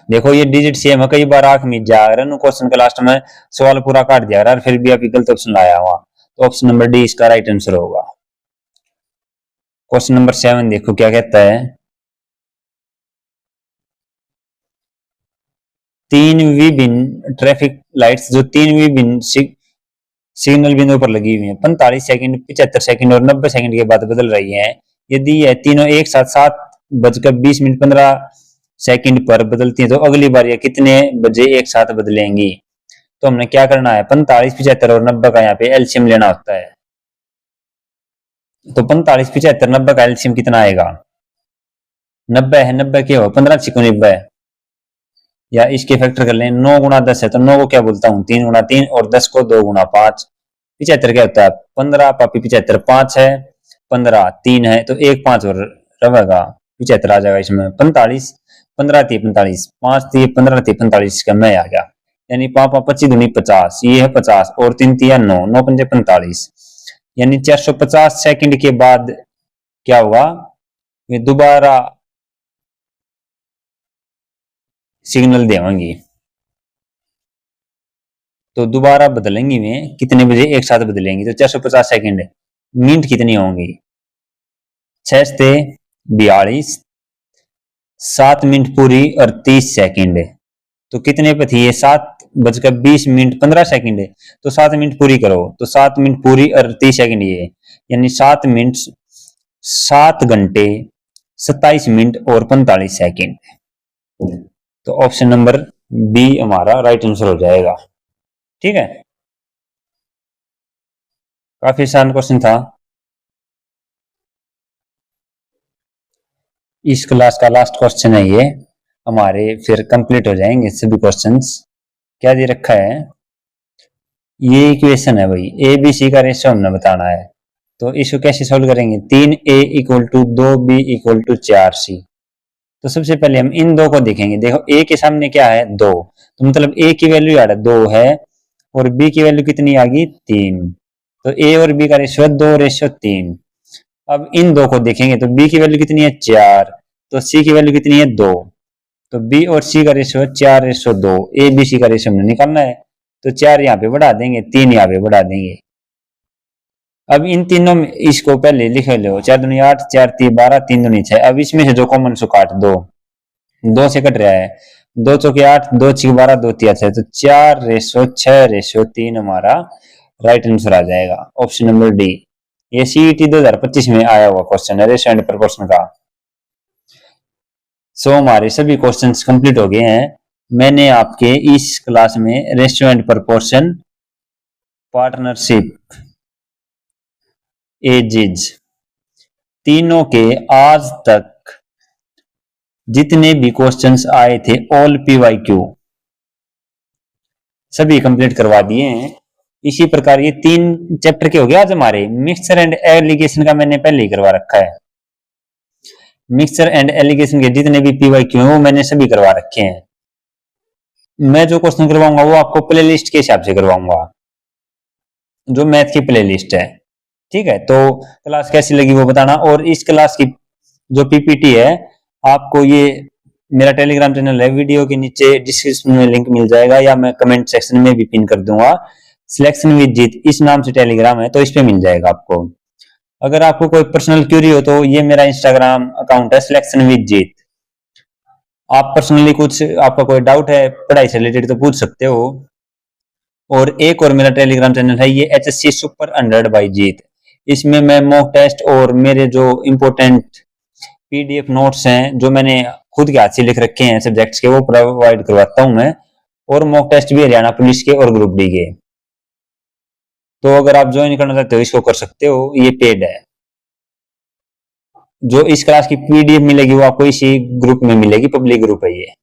देखो ये डिजिट सेम है, कई बार आंख मिट जा रहा है क्वेश्चन के लास्ट में सवाल पूरा काट दिया रहा है, फिर भी आप गलत ऑप्शन लाया हुआ। तो ऑप्शन नंबर डी इसका राइट आंसर होगा। क्वेश्चन नंबर 7 देखो क्या कहता है, 3 विभिन्न ट्रैफिक लाइट्स जो 3 विभिन्न सिग्नल बिंदुओं पर लगी हुई है 45 सेकंड, 75 सेकंड और 90 सेकंड के बाद बदल रही है। यदि यह तीनों एक साथ 7:20 15 सेकंड पर बदलती है तो अगली बार यह कितने बजे एक साथ बदलेंगी। तो हमने क्या करना है, 45 75 और 90 का यहाँ पे एलसीएम लेना होता है। तो 45 75 90 का एलसीएम कितना आएगा, 90 है, 90 क्या हो 15 × 90, या इसके फैक्टर कर लें 9 × 10 है तो 9 को क्या बोलता हूँ 3 × 3, और 10 को 2 × 5। 75 क्या होता है 15 पापी 75 5 है, 15 3 है तो 1 5 और रहेगा 75 आ जाएगा इसमें। 45 15 × 45 5 × 15 × 45 का मैं आ गया, यानी पापा 25 दूनी 50, ये है 50 और 3 × 9 9 × 5 45, यानी 450 सेकंड के बाद क्या होगा, ये दोबारा सिग्नल देंगी। तो दोबारा बदलेंगी में कितने बजे एक साथ बदलेंगी, तो 450 सेकंड, मिनट कितनी होंगी 6 से 42, 7 मिनट पूरी और 30 सेकंड। तो कितने पे थी ये 7:20 15 सेकंड, तो 7 मिनट पूरी करो, तो 7 मिनट पूरी और 30 सेकंड ये, यानी 7 मिनट 7 घंटे 27 मिनट और 45 सेकंड। तो ऑप्शन नंबर बी हमारा राइट आंसर हो जाएगा। ठीक है, काफी आसान क्वेश्चन था। इस क्लास का लास्ट क्वेश्चन है ये हमारे, फिर कंप्लीट हो जाएंगे सभी क्वेश्चंस। क्या दे रखा है, ये इक्वेशन है भाई, ए बी सी का रेशियो हमने बताना है। तो इसको कैसे सॉल्व करेंगे, 3a = 2b = 4c। तो सबसे पहले हम इन दो को देखेंगे। देखो a के सामने क्या है 2, तो मतलब a की वैल्यू यार 2 है और b की वैल्यू कितनी आ गई 3। तो ए और बी का रेशियो 2:3। अब इन दो को देखेंगे तो बी की वैल्यू कितनी है 4, तो सी की वैल्यू कितनी है 2, तो बी और सी का रेशियो 4:2। ए बी सी का रेशियो हमने निकालना है, तो 4 यहाँ पे बढ़ा देंगे, 3 यहाँ पे बढ़ा देंगे। अब इन तीनों में इसको पहले लिख लो, 4 दूनी 8, 4 3 12, 3 दूनी 6। अब इसमें से जो कॉमन सो काट दो, 2 से कट रहा है, 2 चौके 8, 2 6 12, 2 3 6, तो 4:6:3 हमारा राइट आंसर आ जाएगा, ऑप्शन नंबर डी। ये सीईटी 2025 में आया हुआ क्वेश्चन है रेशियो एंड प्रोपोर्शन का। सो हमारे सभी क्वेश्चंस कंप्लीट हो गए हैं। मैंने आपके इस क्लास में ratio and proportion, partnership, edges, तीनों के आज तक जितने भी क्वेश्चंस आए थे ऑल पीवाईक्यू सभी कंप्लीट करवा दिए हैं। इसी प्रकार ये 3 चैप्टर के हो गए आज हमारे। मिक्सचर एंड एलिगेशन का मैंने पहले ही करवा रखा है। मिक्सचर एंड एलिगेशन के जितने भी पीवाईक्यू हैं वो मैंने सभी करवा रखे हैं। मैं जो क्वेश्चन करवाऊंगा वो आपको प्लेलिस्ट के हिसाब से करवाऊंगा, जो मैथ की प्लेलिस्ट है। ठीक है, तो क्लास कैसी लगी वो बताना। और इस क्लास की जो पीपीटी है आपको ये मेरा टेलीग्राम चैनल है, वीडियो के नीचे डिस्क्रिप्शन में लिंक मिल जाएगा या मैं कमेंट सेक्शन में भी पिन कर दूंगा। सिलेक्शन विद जीत इस नाम से टेलीग्राम है, तो इस पे मिल जाएगा आपको। अगर आपको कोई पर्सनल क्यूरी हो तो ये मेरा इंस्टाग्राम अकाउंट है सिलेक्शन विद जीत। आप पर्सनली कुछ आपका कोई डाउट है पढ़ाई से रिलेटेड तो पूछ सकते हो। और एक और मेरा टेलीग्राम चैनल है ये HSC सुपर 100 बाय जीत। इसमें मैं मॉक टेस्ट और मेरे जो इम्पोर्टेंट PDF नोट्स हैं जो मैंने खुद के हाथ से लिख रखे हैं सब्जेक्ट्स के, वो प्रोवाइड करवाता हूं मैं। और मॉक टेस्ट भी हरियाणा पुलिस के और ग्रुप डी के। तो अगर आप ज्वाइन करना चाहते हो इसको कर सकते हो, ये पेड है। जो इस क्लास की PDF मिलेगी वो आपको इसी ग्रुप में मिलेगी, पब्लिक ग्रुप है ये।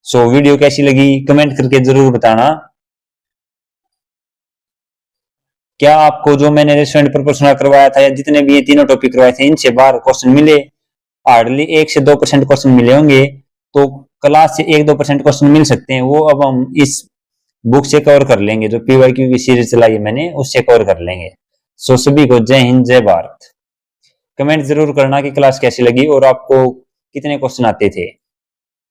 सो वीडियो कैसी लगी कमेंट करके जरूर बताना। क्या आपको जो मैंने रेशियो एंड प्रोपोर्शन करवाया था या जितने भी ये तीनों टॉपिक करवाए थे इनसे बाहर क्वेश्चन मिले? हार्डली 1 से 2% क्वेश्चन मिले होंगे, तो क्लास से 1-2% क्वेश्चन मिल सकते हैं। वो अब हम इस बुक से कवर कर लेंगे, जो पीवाईक्यू की सीरीज चलाई है मैंने उससे कवर कर लेंगे। सो सभी को जय हिंद जय भारत। कमेंट जरूर करना कि क्लास कैसी लगी और आपको कितने क्वेश्चन आते थे।